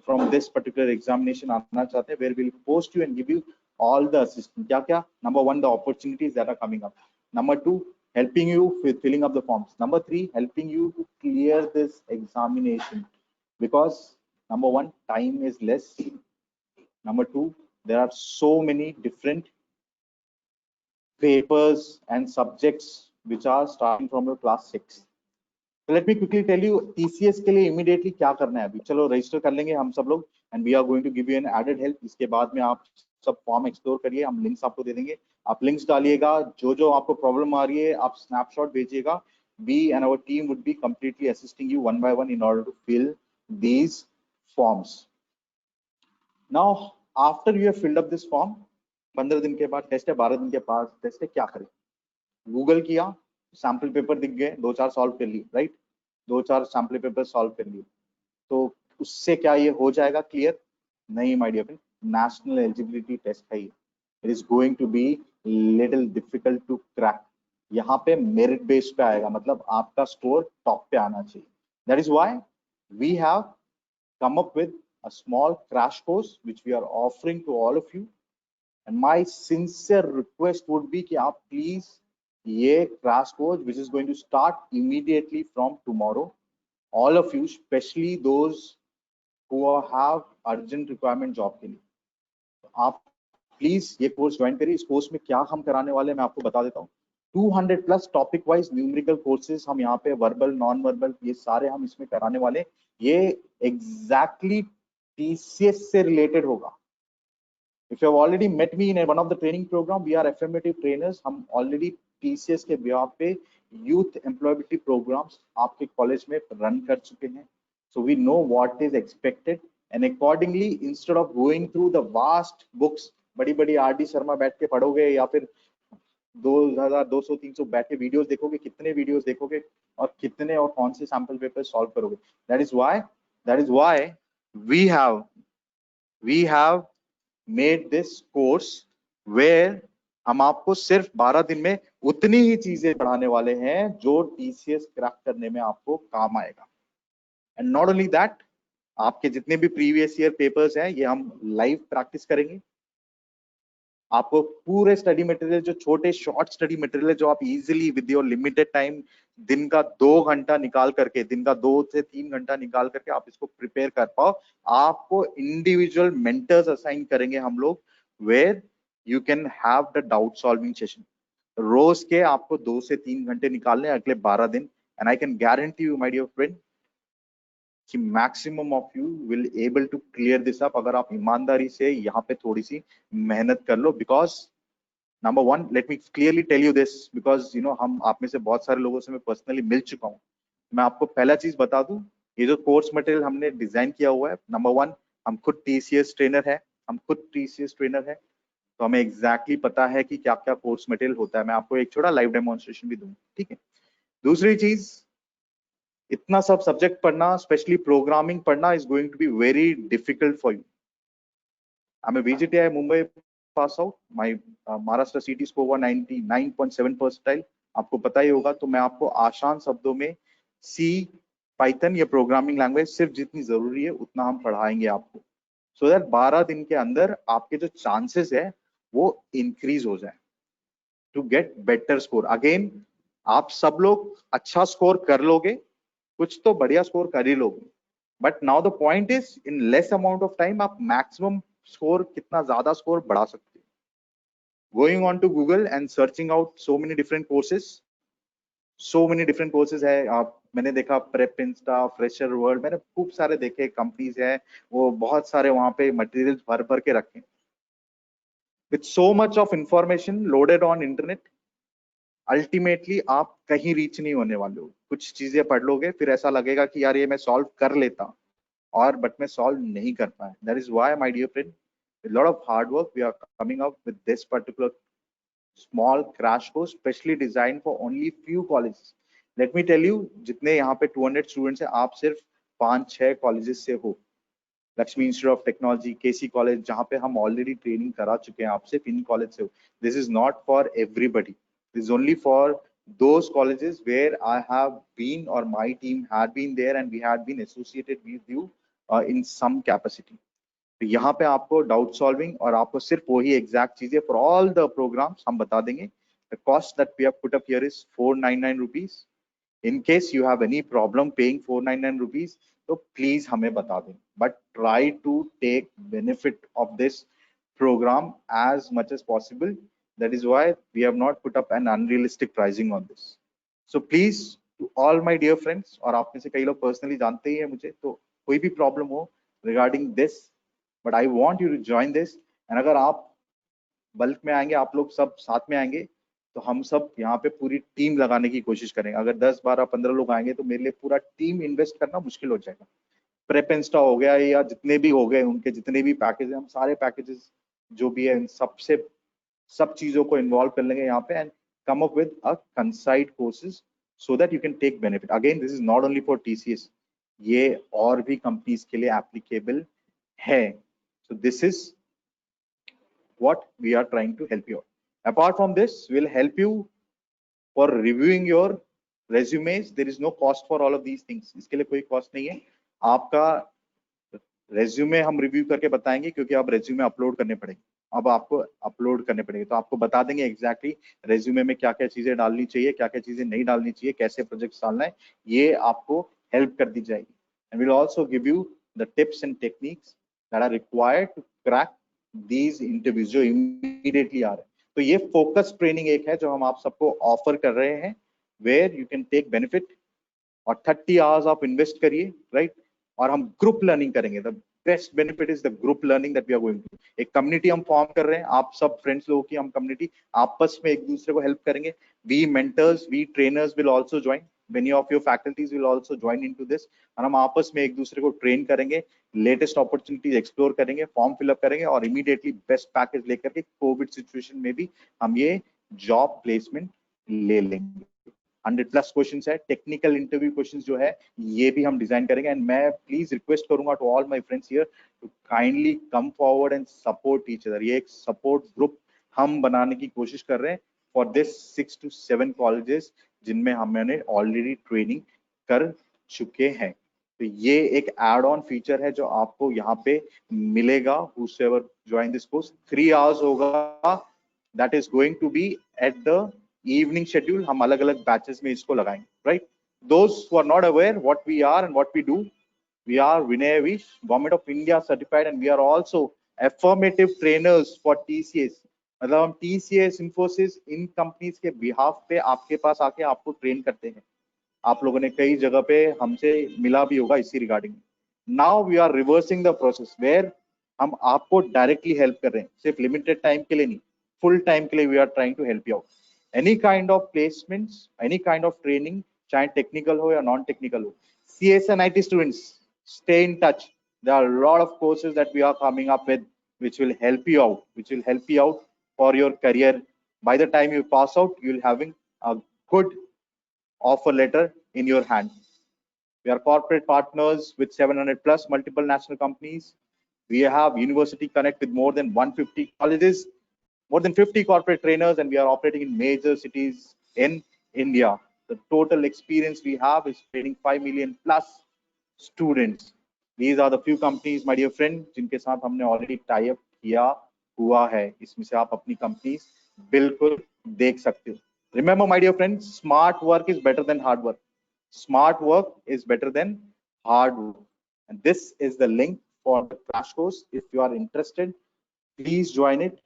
from this particular examination आना चाहते हैं, where we'll post you and give you all the assistance. क्या क्या? Number 1, the opportunities that are coming up. Number 2, helping you with filling up the forms. Number 3, helping you to clear this examination. Because number 1, time is less. Number 2, there are so many different papers and subjects which are starting from your class 6. So let me quickly tell you TCS के लिए immediately क्या करना है. अभी चलो register कर लेंगे हम सब लोग and we are going to give you an added help. इसके बाद में आप सब फॉर्म एक्सप्लोर करिए, हम लिंक्स आपको दे देंगे, आप लिंक्स डालिएगा, जो आपको प्रॉब्लम आ रही है आप स्नैपशॉट भेजिएगा. We and our team would be completely assisting you one by one in order to fill these forms. Now after you have filled up this form, 15 दिन के बाद टेस्ट है, 12 दिन के बाद टेस्ट है, क्या करें? गूगल किया, सैंपल पेपर दिख गए, 2-4 सॉल्व कर लिए, राइट? 2-4 सैंपल पेपर सॉल्व कर लिए, तो उससे क्या ये हो जाएगा क्लियर? नहीं my dear friend, national eligibility test है ये. It is going to be little difficult to crack. यहाँ पे मेरिट बेस पे आएगा, मतलब आपका स्कोर टॉप पे आना चाहिए. That is why we have come up with a small crash course which we are offering to all of you, and my sincere request would be कि आप please ये crash course which is going to start immediately from tomorrow, all of you, especially those who have urgent requirement job के लिए, आप please ये course join करिए. इस course में क्या हम कराने वाले हैं मैं आपको बता देता हूँ. 200+ टॉपिक वाइज न्यूमेरिकल कोर्सेज हम यहाँ पे वर्बल नॉन वर्बल ये सारे हम इसमें कराने वाले. ये एग्जैक्टली TCS से रिलेटेड होगा. If you have already met me in one of the training program, we are affirmative trainers. हम ऑलरेडी TCS के बिहाफ पे यूथ एम्प्लॉयबिलिटी प्रोग्राम्स आपके कॉलेज में रन कर चुके हैं. So we know what is expected, and accordingly instead of going through the vast books, बड़ी RD Sharma बैठ के पढ़ोगे या फिर 2200-300 बैठ के वीडियोस देखोगे, कितने वीडियोस देखोगे और कितने और कौन से सैंपल पेपर सॉल्व करोगे. that is why we have made this course where हम आपको सिर्फ 12 दिन में उतनी ही चीजें पढ़ाने वाले हैं जो TCS क्रैक करने में आपको काम आएगा. एंड नॉट ओनली दैट, आपके जितने भी प्रीवियस ईयर पेपर्स हैं ये हम लाइव प्रैक्टिस करेंगे. आपको पूरे स्टडी मटेरियल, जो छोटे शॉर्ट स्टडी मटेरियल जो आप easily with your limited time दिन का 2 घंटा निकाल करके, दिन का 2 से 3 घंटा निकाल करके आप इसको प्रिपेयर कर पाओ. आपको इंडिविजुअल मेंटर्स असाइन करेंगे हम लोग, where you can have the doubt solving session. रोज के आपको 2 से 3 घंटे निकालने अगले 12 दिन. And I can guarantee you my dear friend कि maximum of you will able to clear this up अगर आप ईमानदारी से यहाँ पे थोड़ी सी मेहनत कर लो. Because number 1, let me clearly tell you this, because you know हम आप में से बहुत सारे लोगों से मैं पर्सनली मिल चुका हूँ. मैं आपको पहला चीज बता दूं, ये जो कोर्स मटेरियल हमने डिजाइन किया हुआ है, नंबर 1 हम खुद TCS ट्रेनर है, तो हमें एग्जैक्टली पता है कि क्या क्या कोर्स मटेरियल होता है। मैं आपको एक छोटा लाइव डेमोन्स्ट्रेशन भी दूंगा, ठीक है। दूसरी चीज, इतना सब सब्जेक्ट पढ़ना, स्पेशली प्रोग्रामिंग पढ़ना, is going to be very difficult for you. I'm a VGTI Mumbai pass out. My Maharashtra CT score हुआ 99.7 percentile. आपको पता ही होगा। तो मैं आपको आसान शब्दों में सी, पाइथन या प्रोग्रामिंग लैंग्वेज सिर्फ जितनी जरूरी है उतना हम पढ़ाएंगे आपको, सो दैट 12 दिन के अंदर आपके जो चांसेस है वो इंक्रीज हो जाए to get better score. Again, आप सब लोग अच्छा स्कोर कर लोगे, कुछ तो बढ़िया स्कोर कर ही लोगे, but now the point is in less amount of time आप मैक्सिमम स्कोर, कितना ज्यादा स्कोर बढ़ा सकते हो। Going on to Google and searching out so many different courses है। आप, मैंने देखा प्रेप इंस्टा, फ्रेशर वर्ल्ड, मैंने खूब सारे देखे, कंपनीज है वो बहुत सारे वहां पे मटेरियल भर भर के रखे with so much of information loaded on internet. Ultimately आप कहीं रीच नहीं होने वाले हो। कुछ चीजें पढ़ लोगे फिर ऐसा लगेगा कि यार ये मैं सॉल्व कर लेता, और बट मैं सॉल्व नहीं कर पाया। That is why my dear friend, with a lot of hard work we are coming up with this particular small crash course specially designed for only few colleges. Let me tell you, जितने यहाँ पे 200 students हैं, आप सिर्फ 5-6 colleges से हो। Lakshmi institute of technology, KC college, जहाँ पे हम ऑलरेडी ट्रेनिंग करा चुके हैं, आप सिर्फ इन कॉलेज से हो। This is not for everybody, this is only for those colleges where I have been or my team had been there and we had been associated with you in some capacity. तो यहाँ पे आपको doubt solving और आपको सिर्फ वही exact चीजें for all the programmes हम बता देंगे। The cost that we have put up here is 499 rupees. In case you have any problem paying 499 rupees, तो प्लीज हमें बता दें, but try to take benefit of this program as much as possible. That is why we have not put up an unrealistic pricing on this. So please, to all my dear friends, और आप में से कई लोग personally जानते ही हैं मुझे, तो कोई भी प्रॉब्लम हो regarding this, but I want you to join this. And अगर आप बल्क में आएंगे, आप लोग सब साथ में आएंगे, तो हम सब यहाँ पे पूरी टीम लगाने की कोशिश करेंगे। अगर 10, 12, 15 लोग आएंगे तो मेरे लिए पूरा टीम इन्वेस्ट करना मुश्किल हो जाएगा। प्रेप इंस्टा हो गया या जितने भी हो गए, उनके जितने भी पैकेज हैं, हम सारे पैकेजेस जो भी है इन सबसे सब चीजों को इन्वॉल्व कर लेंगे यहाँ पे and come up with a concise courses so that you can take benefit. Again, this is not only for TCS, ये और भी कंपनीज के लिए एप्लीकेबल है। So this is what we are trying to help you out. Apart from this, we'll help you for reviewing your resumes. There is no cost for all of these things. इसके लिए कोई cost नहीं है। आपका resume हम review करके बताएंगे, क्योंकि आप रेज्यूमे अपलोड करने पड़ेंगे। अब आपको अपलोड करने पड़ेंगे, तो आपको बता देंगे एग्जैक्टली रेज्यूमे में क्या क्या चीजें डालनी चाहिए, क्या क्या चीजें नहीं डालनी चाहिए, कैसे प्रोजेक्ट डालना है, ये आपको हेल्प कर दी जाएगी। And will also give you the tips and techniques that are required to crack these interviews जो इमीडिएटली आ रहे हैं। तो ये फोकस ट्रेनिंग एक है जो हम आप सबको ऑफर कर रहे हैं, where you can take benefit, और 30 आवर्स आप इन्वेस्ट करिए, राइट। और हम ग्रुप लर्निंग करेंगे। The best benefit is the group learning that we are going to. एक कम्युनिटी हम फॉर्म कर रहे हैं, आप सब फ्रेंड्स लोगों की हम कम्युनिटी, आपस में एक दूसरे को हेल्प करेंगे। We mentors, we trainers will also join, many of your faculties will also join into this, और हम आपस में एक दूसरे को ट्रेन करेंगे, लेटेस्ट अपॉर्चुनिटीज एक्सप्लोर करेंगे, फॉर्म फिलअप करेंगे, और इमीडिएटली बेस्ट पैकेज लेकर के कोविड सिचुएशन में भी हम ये जॉब प्लेसमेंट ले लेंगे। 100+ क्वेश्चन है, टेक्निकल इंटरव्यू क्वेश्चन जो है ये भी हम डिजाइन करेंगे। एंड मैं प्लीज रिक्वेस्ट करूंगा to all my friends here to kindly come forward and support each other. ये एक सपोर्ट ग्रुप हम बनाने की कोशिश कर रहे हैं फॉर दिस 6 to 7 कॉलेजेस जिनमें हमने ऑलरेडी ट्रेनिंग कर चुके हैं। तो ये एक एड ऑन फीचर है जो आपको यहाँ पे मिलेगा। whosoever join this course, 3 hours होगा, that is going to be at the evening schedule। हम अलग अलग बैचेस में इसको लगाएंगे, right. Those who are not aware what we are and what we do, we are Vinay Vish, Government of India certified, and we are also affirmative trainers for TCS। मतलब हम TCS, Infosys, इन companies के behalf पे आपके पास आके आपको train करते हैं। आप लोगों ने कई जगह पे हमसे मिला भी होगा इसी regarding. Now we are reversing the process where हम आपको डायरेक्टली हेल्प कर रहे हैं, सिर्फ लिमिटेड टाइम के लिए नहीं, फुल टाइम के लिए we are trying to help you out. Any kind of placements, any kind of training, चाहे टेक्निकल हो या नॉन टेक्निकल हो। CS and IT students, stay in touch. There are a lot of courses that we are coming up with which will help you out, for your career. By the time you pass out, you'll having a good offer letter in your hand. We are corporate partners with 700 plus multiple national companies. We have University Connect with more than 150 colleges, more than 50 corporate trainers, and we are operating in major cities in India. The total experience we have is training 5 million plus students. These are the few companies, my dear friend, जिनके साथ हमने already tie up किया हुआ है. इसमें से आप अपनी companies बिल्कुल देख सकते हो. Remember, my dear friends, smart work is better than hard work. Smart work is better than hard work. And this is the link for the crash course. If you are interested, please join it.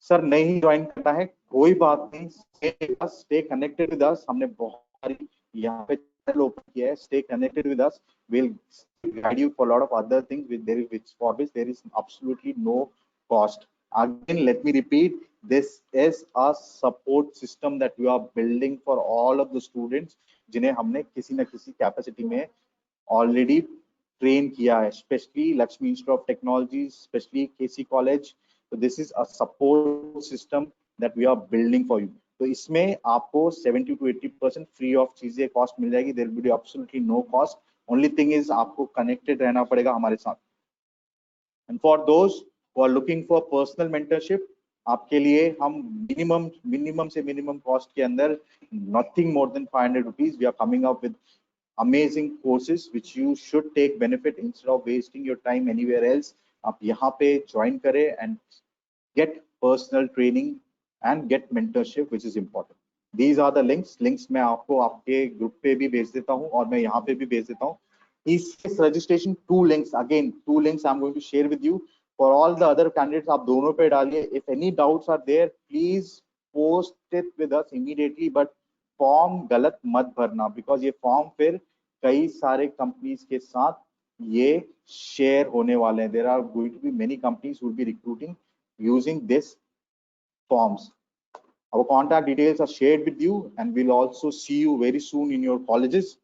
Sir नहीं join करता है कोई बात नहीं, stay connected with us. हमने बहुत सारी यहाँ पे channel open किया है. Stay connected with us. We'll guide you for a lot of other things for which there is absolutely no cost. Again, let me repeat, this is a support system that we are building for all of the students जिन्हें हमने किसी न किसी capacity में already train किया है, specially Lakshmi institute of technology, specially KC college. तो this is a support system that we are building for you. तो इसमें आपको 70 to 80% फ्री ऑफ चीजें कॉस्ट मिल जाएगी. There will be absolutely no cost. Only thing is आपको connected रहना पड़ेगा हमारे साथ. And for those who are looking for personal mentorship, आपके लिए हम मिनिमम कॉस्ट के अंदर nothing more then 500 rupees we are coming up with amazing courses which you should take benefit instead of wasting your time anywhere else. आप यहाँ पे join करें and get personal training and get mentorship which is important. These are the links मैं आपको आपके group पे भी भेज देता हूँ और मैं यहाँ पे भी भेज देता हूँ. इस registration two links I'm going to share with you. For all the other candidates आप दोनों पे डालिए. If any doubts are there, please post it with us immediately, but form गलत मत भरना, बिकॉज ये फॉर्म फिर कई सारे कंपनीज के साथ ये शेयर होने वाले हैं. There are going to be many companies who will be recruiting using this forms. Our contact details are shared with you, and we'll also see you very soon in your colleges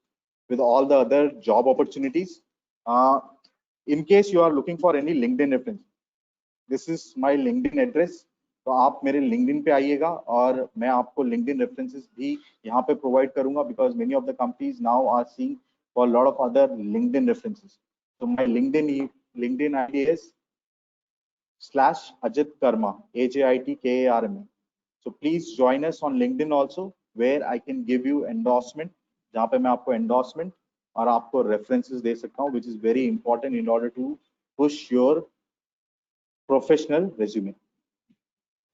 with all the other job opportunities. In case you are looking for any LinkedIn reference, this is my LinkedIn address. तो आप मेरे LinkedIn पे आइएगा और मैं आपको LinkedIn references भी यहाँ पे प्रोवाइड करूंगा, because many of the companies now are seeing for a lot of other LinkedIn references. So my LinkedIn ID is /Ajit Karma, AJITKARMA. So please join us on LinkedIn also, where I can give you endorsement, जहाँ पे मैं आपको endorsement और आपको references दे सकता हूँ, which is very important in order to push your professional resume.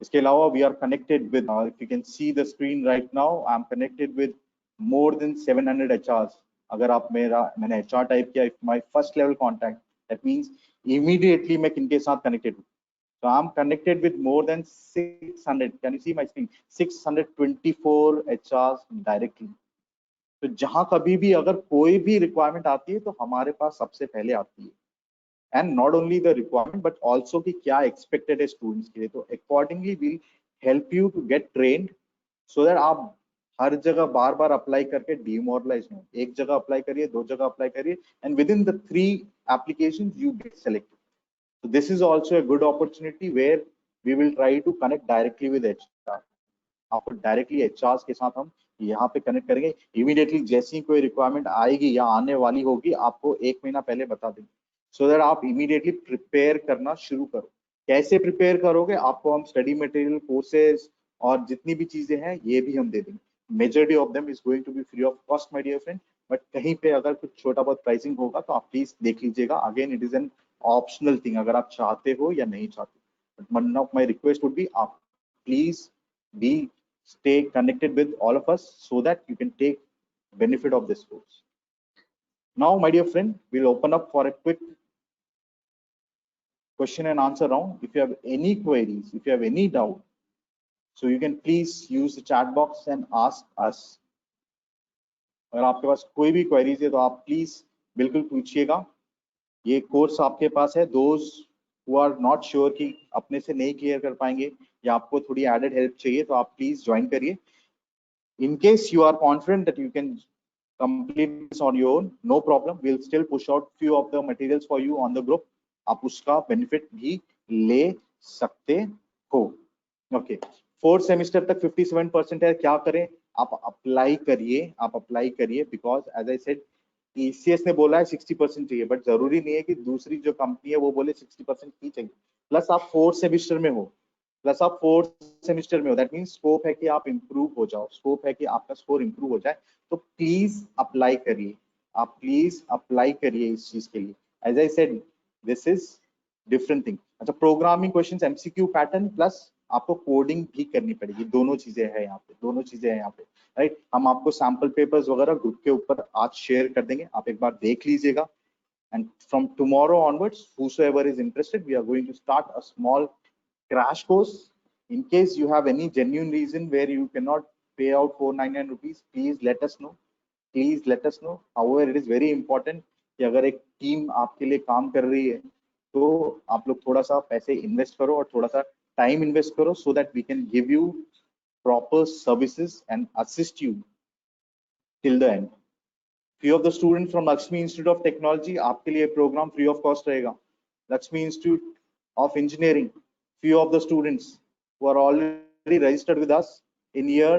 इसके अलावा we are connected with, if you can see the screen right now, I'm connected with more than 700 HRs. अगर आप मैंने HR type किया, my first level contact, that means immediately मैं किनके साथ connected हूँ. So I'm connected with more than 600. Can you see my screen? 624 HRs directly. तो जहां कभी भी अगर कोई भी रिक्वायरमेंट आती है तो हमारे पास सबसे पहले आती है. And not only the requirement but also कि क्या expected है students के लिए. तो accordingly we'll help you to get trained so that आप हर जगह बार बार अप्लाई करके डिमोरलाइज हो. एक जगह अप्लाई करिए, दो जगह अप्लाई करिए, and within the 3 applications you get selected. So this is also a good opportunity where we will try to connect directly with HR. आपको डायरेक्टली HRs के साथ हम यहाँ पे कनेक्ट करेंगे. इमीडिएटली जैसी कोई रिक्वायरमेंट आएगी या आने वाली होगी आपको 1 महीना पहले बता देंगे, सो दैट आप इमीडिएटली प्रिपेयर करना शुरू करो. कैसे प्रिपेयर करोगे? आपको हम स्टडी मटेरियल, कोर्सेज और जितनी भी चीजें हैं ये भी हम दे देंगे. Majority of them is going to be free of cost my dear friend, but कहीं पे अगर कुछ छोटा बहुत प्राइसिंग होगा तो आप प्लीज देख लीजिएगा. Again it is an optional thing, अगर आप चाहते हो या नहीं चाहते. But one of my request would be, आप please be stay connected with all of us so that you can take benefit of this course. Now my dear friend, we'll open up for a quick question and answer round. If you have any queries, if you have any doubt, so you can please use the chat box and ask us. अगर आपके पास कोई भी queries है तो आप please बिल्कुल पूछिएगा. ये कोर्स आपके पास है. Those who are not sure कि अपने से नहीं क्लियर कर पाएंगे या आपको थोड़ी एडेड हेल्प चाहिए तो आप प्लीज ज्वाइन करिए. In case you are confident that you can complete this on your own, no problem. We'll still push out few of the materials for you on the group. आप उसका benefit भी ले सकते हो। Okay, fourth semester तक 57% है, क्या करें? आप अप्लाई करिए, आप अप्लाई करिए, because as I said TCS ने बोला है 60% चाहिए, बट जरूरी नहीं है कि दूसरी जो कंपनी है वो बोले 60% ही चाहिए। प्लस आप फोर्थ सेमिस्टर में हो, दैट मीन स्कोप है कि आप इंप्रूव हो जाओ, स्कोप है कि आपका स्कोर इंप्रूव हो जाए। तो प्लीज अप्लाई करिए, आप प्लीज अप्लाई करिए इस चीज के लिए। As I said this is different thing. अच्छा, programming questions, MCQ pattern plus आपको कोडिंग भी करनी पड़ेगी, दोनों चीजें हैं यहाँ पे, दोनों चीजें हैं यहाँ पे, राइट। हम आपको सैंपल पेपर्स वगैरह ग्रुप के ऊपर आज शेयर कर देंगे, आप एक बार देख लीजिएगा। And from tomorrow onwards, whosoever is interested, we are going to start a small crash course. In case you have any genuine reason where you cannot pay out 499 rupees, please let us know. Please let us know. However, it is very important कि अगर एक team आपके लिए काम कर रही है तो आप लोग थोड़ा सा पैसे इन्वेस्ट करो और थोड़ा सा टाइम इन्वेस्ट करो, so that we can give you proper services and assist you till the end. Few of the students from Lakshmi Institute of Technology, आपके लिए प्रोग्राम फ्री ऑफ कॉस्ट रहेगा। Lakshmi Institute of Engineering, few of the students who are already registered with us in year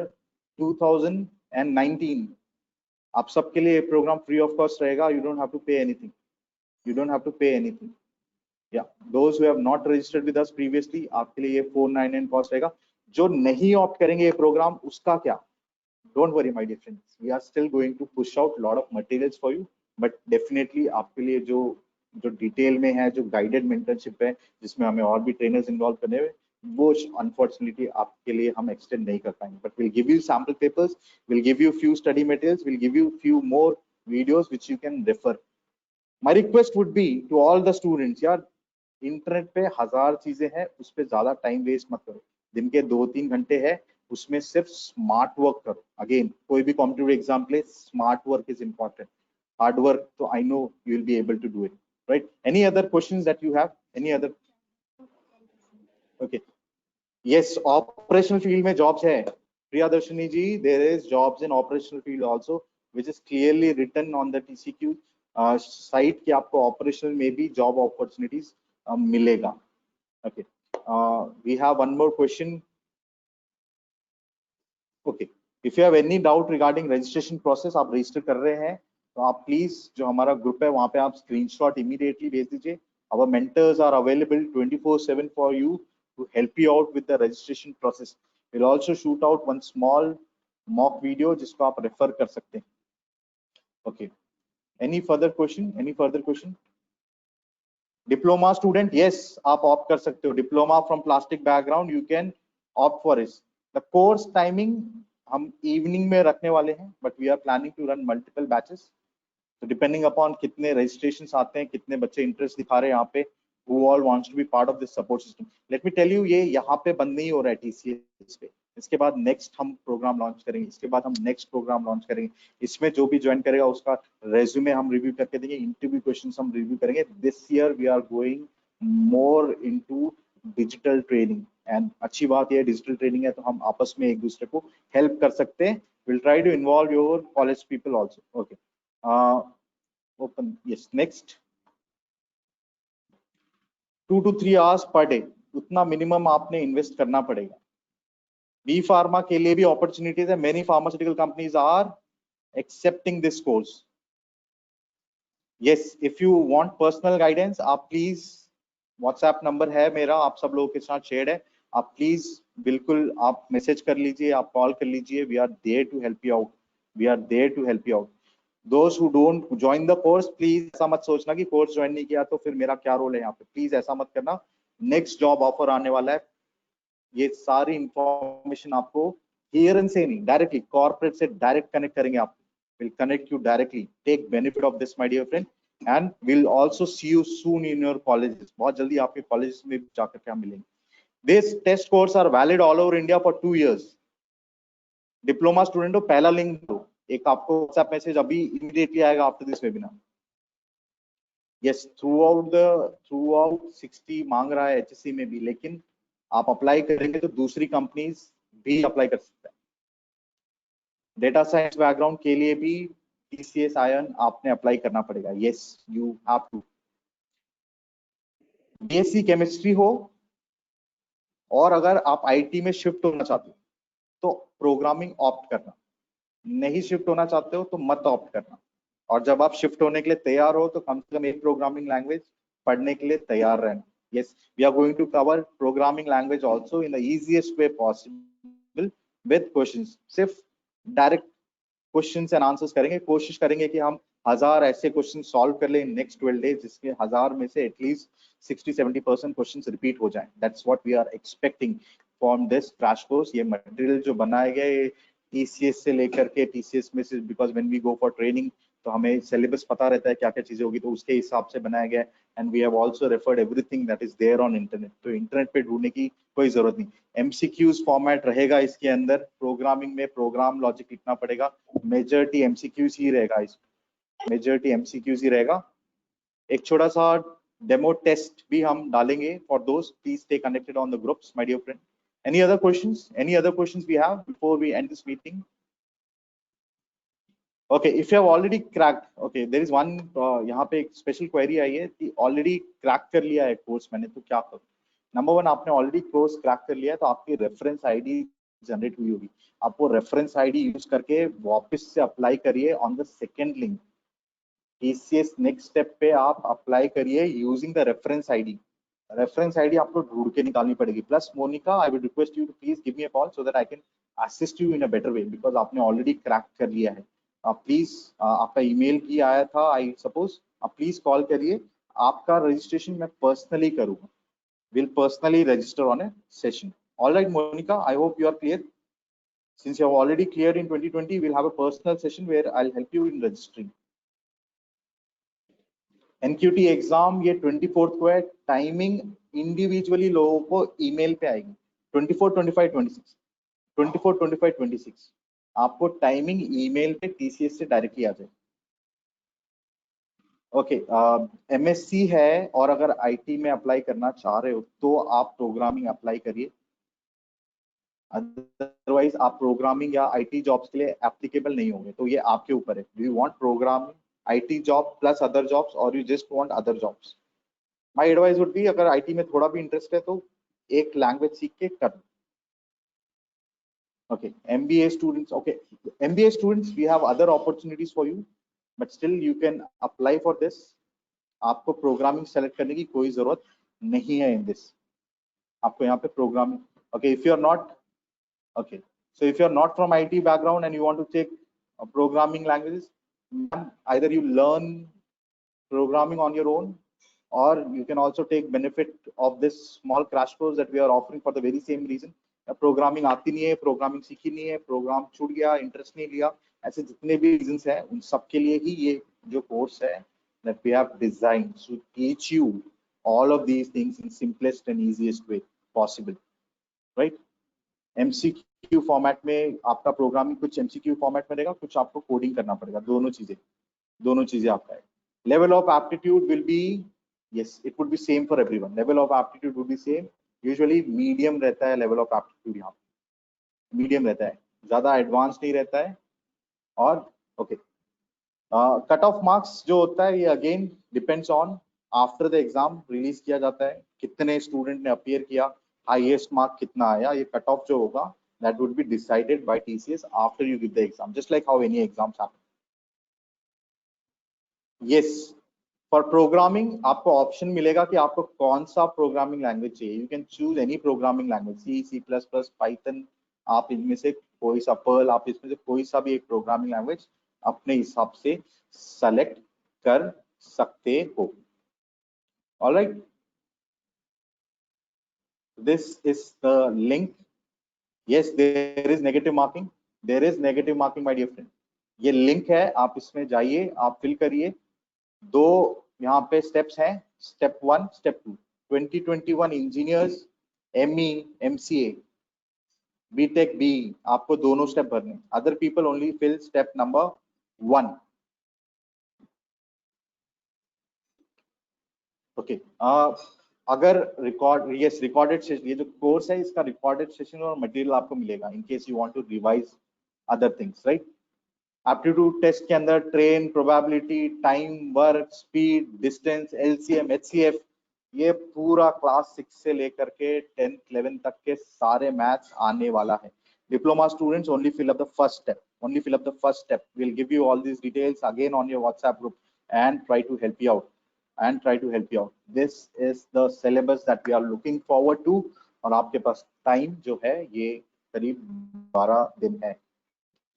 2019, आप सबके लिए programme free of cost रहेगा। You don't have to pay anything. You don't have to pay anything. Yeah, those who have not registered with us previously, आपके लिए ये 499 cost रहेगा। जो नहीं ऑप्ट करेंगे ये प्रोग्राम, उसका क्या? Don't worry, my dear friends. We are still going to push out lot of materials for you, but definitely आपके लिए जो डिटेल में है, जो गाइडेड मेंटरशिप है, जिसमें हमें और भी ट्रेनर्स इन्वॉल्व करने हुए, वो अनफॉर्चुनेटली आपके लिए हम एक्सटेंड नहीं कर पाएंगे। But will give you sample papers, will give you few study materials, will give you few more videos which you can refer. My request would be to all the students, यार internet पे हजार चीजें हैं, उस पर ज्यादा time waste मत करो। दिन के 2-3 घंटे है, उसमें सिर्फ स्मार्ट वर्क करो। अगेन, कोई भी कॉम्पिटिटिव एग्जाम के लिए smart work is important. Hard work तो I know you will be able to do it, right? Any other questions that you have? Any other? Okay, yes, operational field में jobs है Priyadarshini ji, there is jobs in operational field also which is clearly written on the TCQ site कि आपको operational में भी job opportunities मिलेगा। Okay, we have one more question. Okay, if you have any doubt regarding registration process, आप register कर रहे हैं तो आप प्लीज जो हमारा ग्रुप है वहां पे आप स्क्रीनशॉट इमीडिएटली भेज दीजिए। Our mentors are available 24/7 for you to help you out with the registration process. We'll also shoot out one small mock video जिसको आप रेफर कर सकते हैं। Okay, any further question? Any further question? Diploma student, yes, आप opt कर सकते हो। Diploma from plastic background, you can opt for it. The course timing हम evening में रखने वाले हैं, but we are planning to run multiple batches. So depending upon कितने registrations आते हैं, कितने बच्चे interest दिखा रहे हैं यहाँ पे, who all wants to be part of this support system. Let me tell you, ये यहाँ पे बंद नहीं हो रहा है TCS पे। इसके बाद नेक्स्ट हम प्रोग्राम लॉन्च करेंगे, इसके बाद हम नेक्स्ट प्रोग्राम लॉन्च करेंगे। इसमें जो भी ज्वाइन करेगा उसका रेज्यूमे हम रिव्यू करके देंगे, इंटरव्यू क्वेश्चंस हम रिव्यू करेंगे। This year we are going more into digital training, and अच्छी बात यह डिजिटल ट्रेनिंग है तो हम आपस में एक दूसरे को हेल्प कर सकते हैं। Will try to involve your college people also. Okay, open, yes, next. 2 to 3 hours per day, उतना मिनिमम आपने इन्वेस्ट करना पड़ेगा। बी फार्मा के लिए भी अपॉर्चुनिटीज है, many pharmaceutical companies are accepting this course. Yes, if you want personal guidance, आप please, WhatsApp number है मेरा, आप सब लोगों के साथ शेयर है, आप प्लीज बिल्कुल आप मैसेज कर लीजिए, आप कॉल कर लीजिए। We are there to help you out, we are there to help you out. Those who don't join the course, please ऐसा मत सोचना कि कोर्स ज्वाइन नहीं किया तो फिर मेरा क्या रोल है यहाँ पे, प्लीज ऐसा मत करना। नेक्स्ट जॉब ऑफर आने वाला है, ये सारी इंफॉर्मेशन आपको हियर एंड से नहीं, डायरेक्टली कॉर्पोरेट से डायरेक्ट कनेक्ट करेंगे आपको, will connect you directly. Take benefit of this my dear friend, and will also see you soon in your colleges. बहुत जल्दी आपके कॉलेजेस में जाकर के हम मिलेंगे। This test course are valid all over India for 2 years। Diploma student हो, पहला लिंक दो, एक आपको व्हाट्सएप मैसेज अभी इमीडिएटली आएगा after this webinar. Yes, through out 60 मांग रहा है एचएससी में भी, लेकिन आप अप्लाई करेंगे तो दूसरी कंपनीज भी अप्लाई कर सकते हैं। डेटा साइंस बैकग्राउंड के लिए भी टीसीएस आयन आपने अप्लाई करना पड़ेगा। Yes, you have to. BSc chemistry हो, और अगर आप आईटी में शिफ्ट होना चाहते हो तो प्रोग्रामिंग ऑप्ट करना, नहीं शिफ्ट होना चाहते हो तो मत ऑप्ट करना। और जब आप शिफ्ट होने के लिए तैयार हो तो कम से कम एक प्रोग्रामिंग लैंग्वेज पढ़ने के लिए तैयार रहना। Yes, we are going to cover programming language also in the easiest way possible with questions. सिर्फ डायरेक्ट क्वेश्चंस एंड आंसर्स करेंगे, कोशिश करेंगे कि हम 1000 ऐसे क्वेश्चन सॉल्व कर ले इन नेक्स्ट 12 डेज, जिसके 1000 में से एटलीस्ट 60-70% क्वेश्चंस रिपीट हो जाएं। That's what we are expecting from this crash course. ये मटेरियल जो बनाया गया है टीसीएस से लेकर के, टीसीएस में से because when we go for training तो हमें सिलेबस पता रहता है क्या क्या चीजें होगी, तो उसके हिसाब से बनाया गया है। And we have also referred everything that is there on internet, तो इंटरनेट पे ढूंढने की कोई जरूरत नहीं। एमसीक्यूज फॉर्मेट रहेगा इसके अंदर, प्रोग्रामिंग में प्रोग्राम लॉजिक लिखना पड़ेगा, मेजॉरिटी एमसीक्यूज ही रहेगा, इसमें मेजॉरिटी एमसीक्यूज ही रहेगा। एक छोटा सा डेमो टेस्ट भी हम डालेंगे फॉर दोस्त, please stay connected on the groups my dear friend. Any other questions? Any other questions we have before we end this meeting? Okay, if you have already cracked, okay, there is one यहाँ पे एक special query आई है कि already crack कर लिया है course मैंने, तो क्या करूँ? नंबर वन, आपने ऑलरेडी कोर्स क्रैक कर लिया है तो आपकी रेफरेंस आईडी जनरेट हुई होगी। आप वो रेफरेंस आईडी यूज करके वापस से अप्लाई करिए on the second link. TCS next step पे आप अप्लाई करिए using the reference ID. Reference ID आपको ढूंढ के निकालनी पड़ेगी। Plus Monica, I would request you to please give me a call so that I can assist you in a better way, because आपने already crack कर लिया है। Please, आपका ईमेल भी आया था आई सपोज, आप प्लीज कॉल करिए। आपका रजिस्ट्रेशन मैं पर्सनली करूंगा, will personally register on a session. All right Monica, I hope you are clear. Since you have already cleared in 2020, we'll have a personal session where I'll help you in registering. NQT exam ये 24th को है। Timing individually लोगों को email पे आएगी। 24, 25, 26, 24, 25, 26 आपको timing email पे TCS से डायरेक्टली आ जाए। ओके, एमएससी है और अगर आईटी में अप्लाई करना चाह रहे हो तो आप प्रोग्रामिंग अप्लाई करिए, अदरवाइज आप प्रोग्रामिंग या आईटी जॉब्स के लिए एप्लीकेबल नहीं होंगे। तो ये आपके ऊपर है, do you want programming IT job plus other jobs or you just want other jobs? My advice would be, अगर IT में थोड़ा भी इंटरेस्ट है तो एक लैंग्वेज सीख के कर। Okay, MBA students, okay, MBA students, we have other opportunities for you, but still you can apply for this. आपको प्रोग्रामिंग सेलेक्ट करने की कोई जरूरत नहीं है इन दिस। आपको यहाँ पे programming, okay, if you are not, okay, so if you are not from IT background and you want to take programming languages, either you learn programming on your own or you can also take benefit of this small crash course that we are offering for the very same reason. Programming आती नहीं है, programming सीखी नहीं है, programme छूट गया, interest नहीं लिया, ऐसे जितने भी रीजंस हैं उन सब के लिए ही ये जो कोर्स है that we have designed to teach you all of these things in simplest and easiest way possible, right? MCQ format में आपका प्रोग्रामिंग कुछ MCQ फॉर्मेट में रहेगा, कुछ आपको कोडिंग करना पड़ेगा, दोनों चीजें आपका है। Level of aptitude will be, yes, it would be same for everyone. Level of aptitude would be same. Usually medium रहता है level of aptitude, यहाँ medium रहता है, ज्यादा advanced नहीं रहता है। और okay, कट ऑफ मार्क्स जो होता है ये again depends on after the exam release किया जाता है, कितने स्टूडेंट ने अपीयर किया, हाईएस्ट मार्क कितना आया, ये कट ऑफ जो होगा that would be decided by TCS after you give the exam, just like how any exams happen. Yes, for programming आपको ऑप्शन मिलेगा कि आपको कौन सा प्रोग्रामिंग लैंग्वेज चाहिए। You can choose any programming language, C++, Python, आप इनमें से कोई सा, पर्ल, आप इसमें से कोई सा भी एक प्रोग्रामिंग लैंग्वेज अपने हिसाब से सेलेक्ट कर सकते हो। Alright, this is the link. Yes, there is negative marking, my dear friend. ये लिंक है, आप इसमें जाइए, आप फिल करिए। दो यहाँ पे स्टेप्स हैं, step 1, step 2। 2021 engineers, ME, MCA, BTech, BE, आपको दोनों स्टेप भरने। Other people only fill step number 1। Okay, अगर रिकॉर्डेड ये जो कोर्स है इसका रिकॉर्डेड सेशन और मटेरियल आपको मिलेगा in case you want to revise other things, right? Aptitude test के अंदर train, probability, time, work, speed, distance, LCM, HCF, ये पूरा क्लास 6 से लेकर के 10th 11th तक के सारे मैथ्स आने वाला है. Diploma students, only fill up the first step. Only fill up the first step. We'll give you all these details again on your WhatsApp group and try to help you out. This is the syllabus that we are looking forward to. और आपके पास time जो है ये करीब 12 दिन है.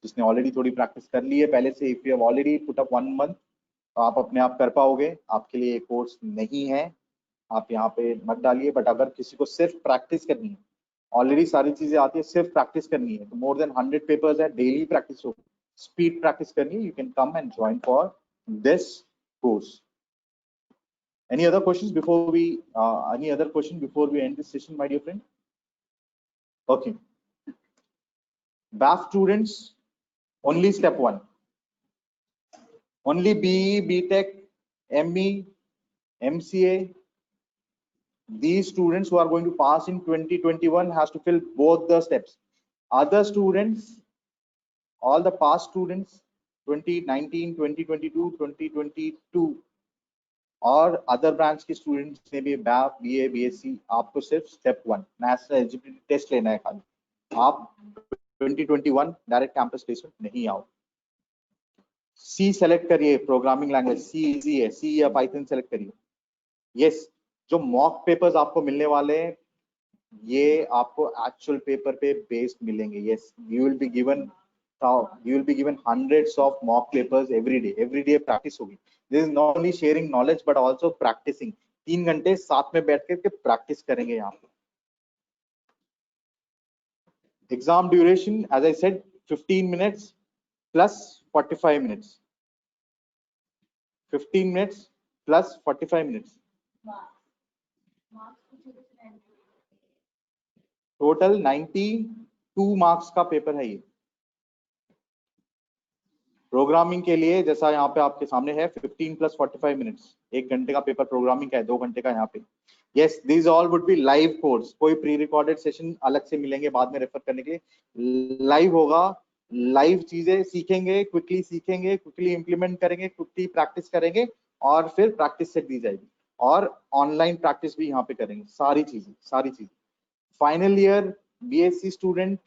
जिसने already थोड़ी प्रैक्टिस कर ली है पहले से, if you have already put up 1 month, तो आप अपने आप कर पाओगे. आपके लिए कोर्स नहीं है, आप यहाँ पे मत डालिए. बट अगर किसी को सिर्फ प्रैक्टिस करनी है, ऑलरेडी सारी चीजें आती है, सिर्फ प्रैक्टिस करनी है, तो मोर देन 100 पेपर्स है, डेली प्रैक्टिस हो, स्पीड प्रैक्टिस करनी है, you can come and join for this course. Any other questions before we end this session, my dear friend? Okay. BAF students, only step 1. Only BE, BTech, ME, MCA. These students who are going to pass in 2021 has to fill both the steps. Other students, all the past students, 2019, 2022, 2022, और other branch के students ने भी BAF, BA, BSc, आपको सिर्फ step 1 national eligibility test लेना है खाली. आप 2021 डायरेक्ट कैंपस प्लेसमेंट नहीं आओ. सी सेलेक्ट करिए, प्रोग्रामिंग लैंग्वेज सी इजी है, सी या पाइथन सेलेक्ट करिए. यस, जो मॉक पेपर्स आपको मिलने वाले हैं ये आपको एक्चुअल पेपर पे बेस्ड मिलेंगे. Yes, you will be given hundreds of mock papers every day practice होगी. This is not only sharing knowledge but also practicing. 3 घंटे साथ में बैठ के प्रैक्टिस करेंगे यहाँ पे. Exam duration, as I said, 15 minutes plus 45 minutes. 15 minutes plus 45 minutes. Total 92 marks का पेपर है ये. प्रोग्रामिंग के लिए जैसा यहाँ पे आपके सामने है 15 plus 45 मिनट्स, 1 घंटे का पेपर प्रोग्रामिंग का है, 2 घंटे का यहाँ पे. Yes, this all would be live course. कोई प्री रिकॉर्डेड सेशन अलग से मिलेंगे बाद में रेफर करने के लिए. लाइव होगा, लाइव चीजें सीखेंगे, क्विकली इंप्लीमेंट करेंगे, क्विकली प्रैक्टिस करेंगे और फिर प्रैक्टिस सेट दी जाएगी. और ऑनलाइन प्रैक्टिस भी यहाँ पे करेंगे. सारी चीजें. फाइनल ईयर BSc स्टूडेंट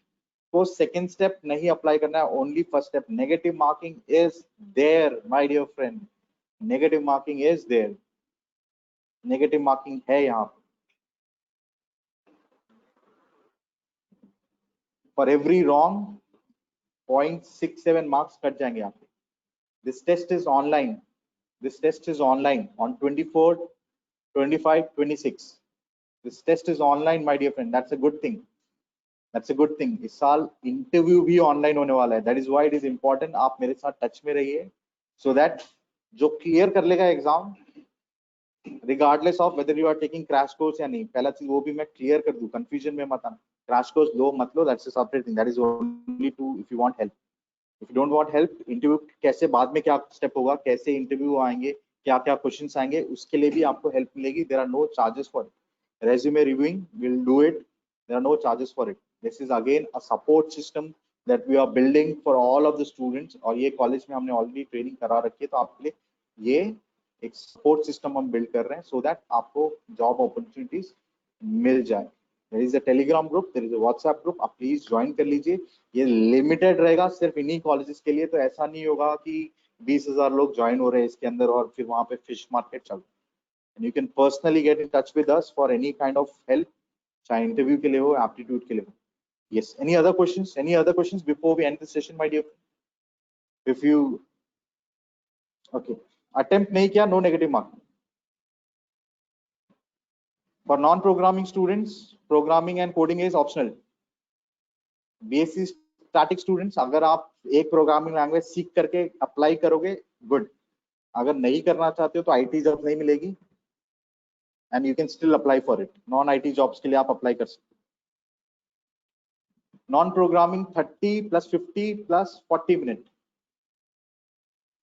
को सेकेंड स्टेप नहीं अप्लाई करना है, only first step. Negative marking is there my dear friend, negative marking is there. Negative marking है यहाँ पे. For every wrong 0.67 marks cut जाएंगे यहाँ पे. This test is online on 24, 25, 26. This test is online my dear friend. That's a good thing. इस साल interview भी online होने वाला है. That is why it is important आप मेरे साथ टच में रहिए, सो दैट जो क्लियर कर लेगा exam regardless of whether you are taking crash course या नहीं, पहला चीज वो भी मैं क्लियर कर दूं, कंफ्यूजन में मत आना. क्रैश कोर्स लो मत लो, that's a separate thing. That is only to if you want help. If you don't want help, interview कैसे बाद में क्या स्टेप होगा, कैसे इंटरव्यू आएंगे, क्या क्या क्वेश्चंस आएंगे, उसके लिए भी आपको हेल्प मिलेगी. There are no charges for it. Resume reviewing will do it. There are no charges for it. This is again a support system that we are building for all of the students. और ये college में हमने already training करा रखी है, तो आपके लिए ये एक सपोर्ट सिस्टम हम बिल्ड कर रहे हैं सो दैट आपको जॉब अपॉर्चुनिटीज मिल जाए. There is a Telegram group, there is a WhatsApp group, आप प्लीज ज्वाइन कर लीजिए. ये लिमिटेड रहेगा सिर्फ इन्हीं कॉलेजेस के लिए, तो ऐसा नहीं होगा कि 20,000 लोग ज्वाइन हो रहे हैं इसके अंदर और फिर वहां पे फिश मार्केट चल. And you can personally gate in touch with us for any kind of help, चाहे इंटरव्यू के लिए हो, एप्टीट्यूड के लिए हो. Yes. Any other questions before we end this session, my dear? If you okay, attempt nahi kiya, no negative mark. For non-programming students, programming and coding is optional. BSc static students, अगर आप एक programming language सीख करके apply करोगे, good. अगर नहीं करना चाहते हो तो IT जॉब नहीं मिलेगी, and you can still apply for it. Non IT jobs के लिए आप अप्लाई कर सकते हो. Non programming 30 plus 50 plus 40 minute.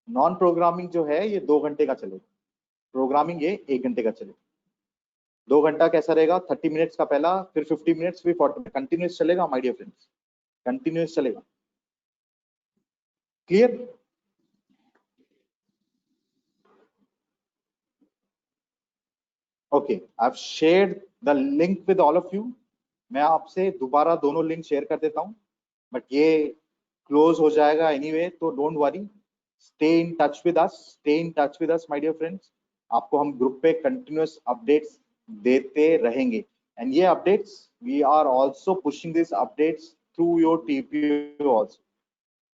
Non programming जो है ये 2 घंटे का चलेगा, प्रोग्रामिंग ये 1 घंटे का चलेगा. 2 घंटा कैसा रहेगा, 30 मिनट्स का पहला, फिर 50 मिनट्स, फिर 40. कंटिन्यूस चलेगा माय डियर फ्रेंड्स, कंटिन्यूस चलेगा. Clear? Okay, I've shared the link with all of you. मैं आपसे दोबारा दोनों लिंक शेयर कर देता हूँ, बट ये क्लोज हो जाएगा एनीवे, तो don't worry, stay in touch with us, stay in touch with us my dear friends. आपको हम ग्रुप पे कंटिन्यूअस अपडेट्स देते रहेंगे, एंड ये updates we are also pushing this updates through your TPO also.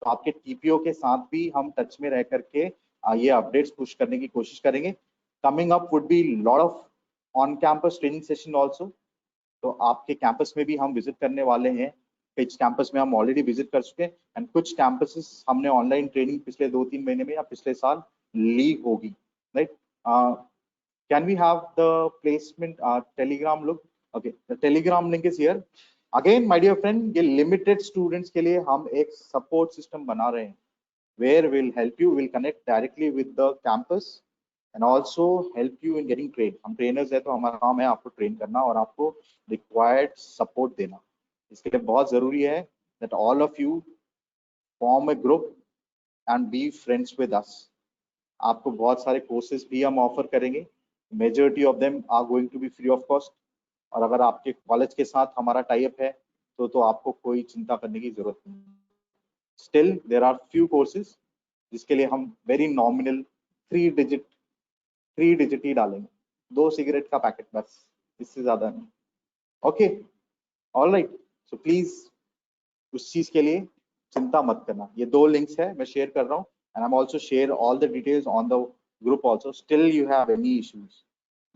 तो आपके TPO के साथ भी हम टच में रह करके ये अपडेट्स पुश करने की कोशिश करेंगे। Coming up would be lot of on campus training session also. तो आपके कैंपस में भी हम विजिट करने वाले हैं। कुछ कैंपस में हम ऑलरेडी विजिट कर चुके हैं, एंड कुछ कैंपसेस हमने ऑनलाइन ट्रेनिंग पिछले 2-3 महीने में या पिछले साल ली होगी, right. Can we have the placement Telegram look? Okay, the Telegram link is here. Again my dear friend, ये लिमिटेड स्टूडेंट्स के लिए हम एक सपोर्ट सिस्टम बना रहे हैं, where we'll help you, we'll connect directly with the campus and also help you in getting trained. हम trainers हैं, तो हमारा काम है आपको train करना और आपको required support देना। इसके लिए बहुत जरूरी है that all of you form a group and be friends with us। आपको बहुत सारे courses भी हम offer करेंगे, majority of them are going to be free of cost। और अगर आपके कॉलेज के साथ हमारा टाई अप है तो आपको कोई चिंता करने की जरूरत नहीं। Still there are few courses जिसके लिए हम वेरी नॉमिनल 3 डिजिट ही डालेंगे, 2 सिगरेट का पैकेट बस, इससे ज्यादा नहीं। ओके, ऑलराइट, सो प्लीज उस चीज के लिए चिंता मत करना। ये 2 लिंक्स है, मैं शेयर कर रहा हूँ, and I am also share all the details on the group also. Still you have any issues,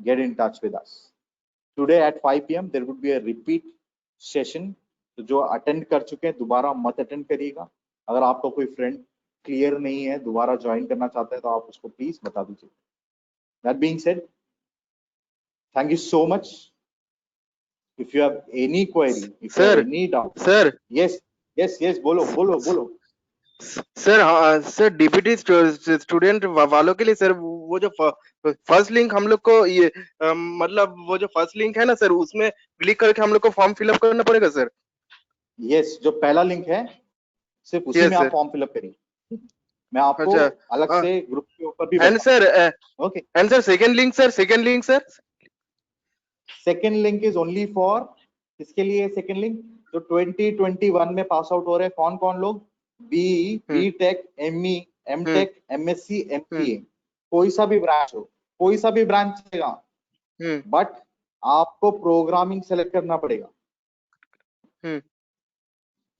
get in touch with us. Today at 5 PM there would be a repeat session. तो जो attend कर चुके हैं दोबारा मत attend करिएगा। अगर आपका कोई फ्रेंड क्लियर नहीं है, दोबारा ज्वाइन करना चाहता है, तो आप उसको प्लीज बता दीजिए। That being said, thank you so much. If you have any query, if you have sir any doubt, sir yes yes yes, बोलो बोलो बोलो। सर हाँ सर, डीपीटी स्टूडेंट वालों के लिए सर, वो जो फर्स्ट लिंक हम लोग को ये मतलब वो जो फर्स्ट लिंक है ना सर, उसमें क्लिक करके हम लोग को फॉर्म फिलअप करना पड़ेगा सर? यस, जो पहला लिंक है सिर्फ उसी यस में आप सर। फॉर्म फिलअप करिए। मैं आपको अच्छा, अलग से ग्रुप के ऊपर भी एंड बताऊं। Sir okay, and sir second link sir, second link sir. Second link is only for, किसके लिए सेकेंड लिंक? जो 2021 में पास आउट हो रहे हैं, कौन कौन लोग? B tech, ME, M tech, MSc, MPA, कोई सा भी ब्रांच हो, कोई सा भी ब्रांच चलेगा, बट आपको प्रोग्रामिंग सेलेक्ट करना पड़ेगा,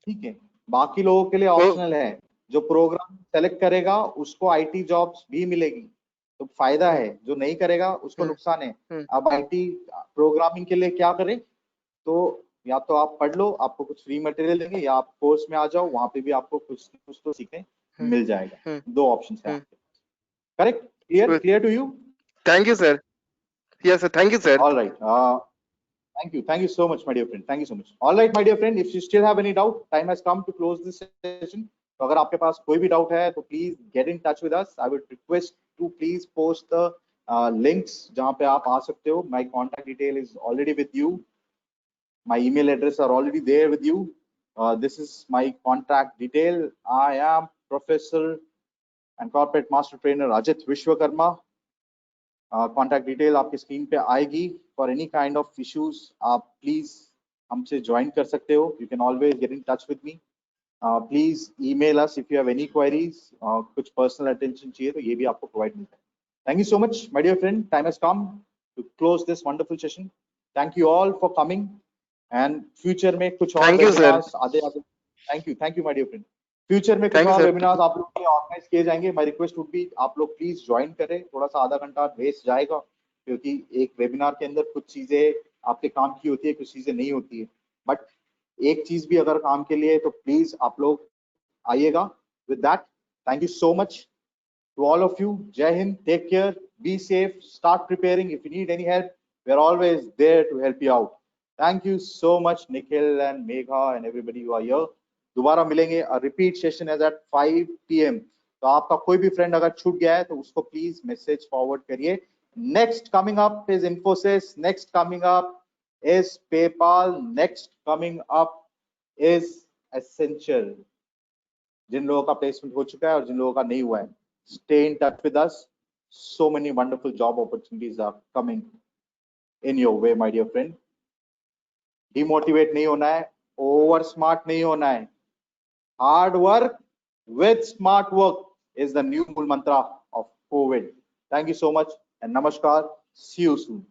ठीक है। बाकी लोगों के लिए ऑप्शनल है। जो प्रोग्राम सेलेक्ट करेगा उसको आईटी जॉब्स भी मिलेगी, तो फायदा है। जो नहीं करेगा उसको नुकसान है। अब आईटी प्रोग्रामिंग के लिए क्या करें? तो या तो आप पढ़ लो, आपको कुछ फ्री मटेरियल देंगे, या आप कोर्स में आ जाओ, वहां पे भी आपको कुछ कुछ तो सीखने मिल जाएगा। 2 ऑप्शन है आपके पास। Correct? Clear to you? Thank you sir. Yes sir, thank you sir. All right, thank you so much my dear friend, thank you so much। all right my dear friend, if you still have any doubt, time has come to close this session। तो अगर आपके पास कोई भी doubt है तो please get in touch with us. I would request to please post the links जहां पे आप आ सकते हो। My contact detail is already with you, my email address are already there with you। this is my contact detail। I am Professor and Corporate Master Trainer Ajit Vishwakarma। Contact detail आपकी screen पे आएगी। For any kind of issues आप please हमसे join कर सकते हो। You can always get in touch with me. Please email us if you have any queries. कुछ personal attention चाहिए तो ये भी आपको प्रोवाइड मिलता है। Thank you so much my dear friend, time has come to close this wonderful session. Thank you all for coming, and future में कुछ और थैंक यू सर। वेबिनार्स आते आते। Thank you my dear friend. Future में कुछ Thank you, और sir. Webinars आप लोग के ऑर्गेनाइज किए जाएंगे। माय रिक्वेस्ट वुड बी आप लोग प्लीज ज्वाइन करें। थोड़ा सा आधा घंटा वेस्ट जाएगा, क्योंकि एक वेबिनार के अंदर कुछ चीजें आपके काम की होती है, कुछ चीजें नहीं होती है, बट एक चीज भी अगर काम के लिए है तो प्लीज आप लोग आइएगा। With that, thank you so much to all of you. जय हिंद, take care, be safe, start preparing. If you need any help, we are always there to help you out. Thank you so much Nikhil and Megha and everybody who are here. दोबारा मिलेंगे, repeat session is at 5 PM। तो आपका कोई भी friend अगर छूट गया है तो उसको प्लीज मैसेज फॉरवर्ड करिए। Next coming up is Infosys, next coming up is PayPal, next coming up is essential. जिन लोगों का प्लेसमेंट हो चुका है और जिन लोगों का नहीं हुआ है, stay in touch with us. So many wonderful job opportunities are coming in your way, my dear friend. Demotivate नहीं होना है, over smart नहीं होना है. Hard work with smart work is the new mantra of COVID. Thank you so much and namaskar. See you soon.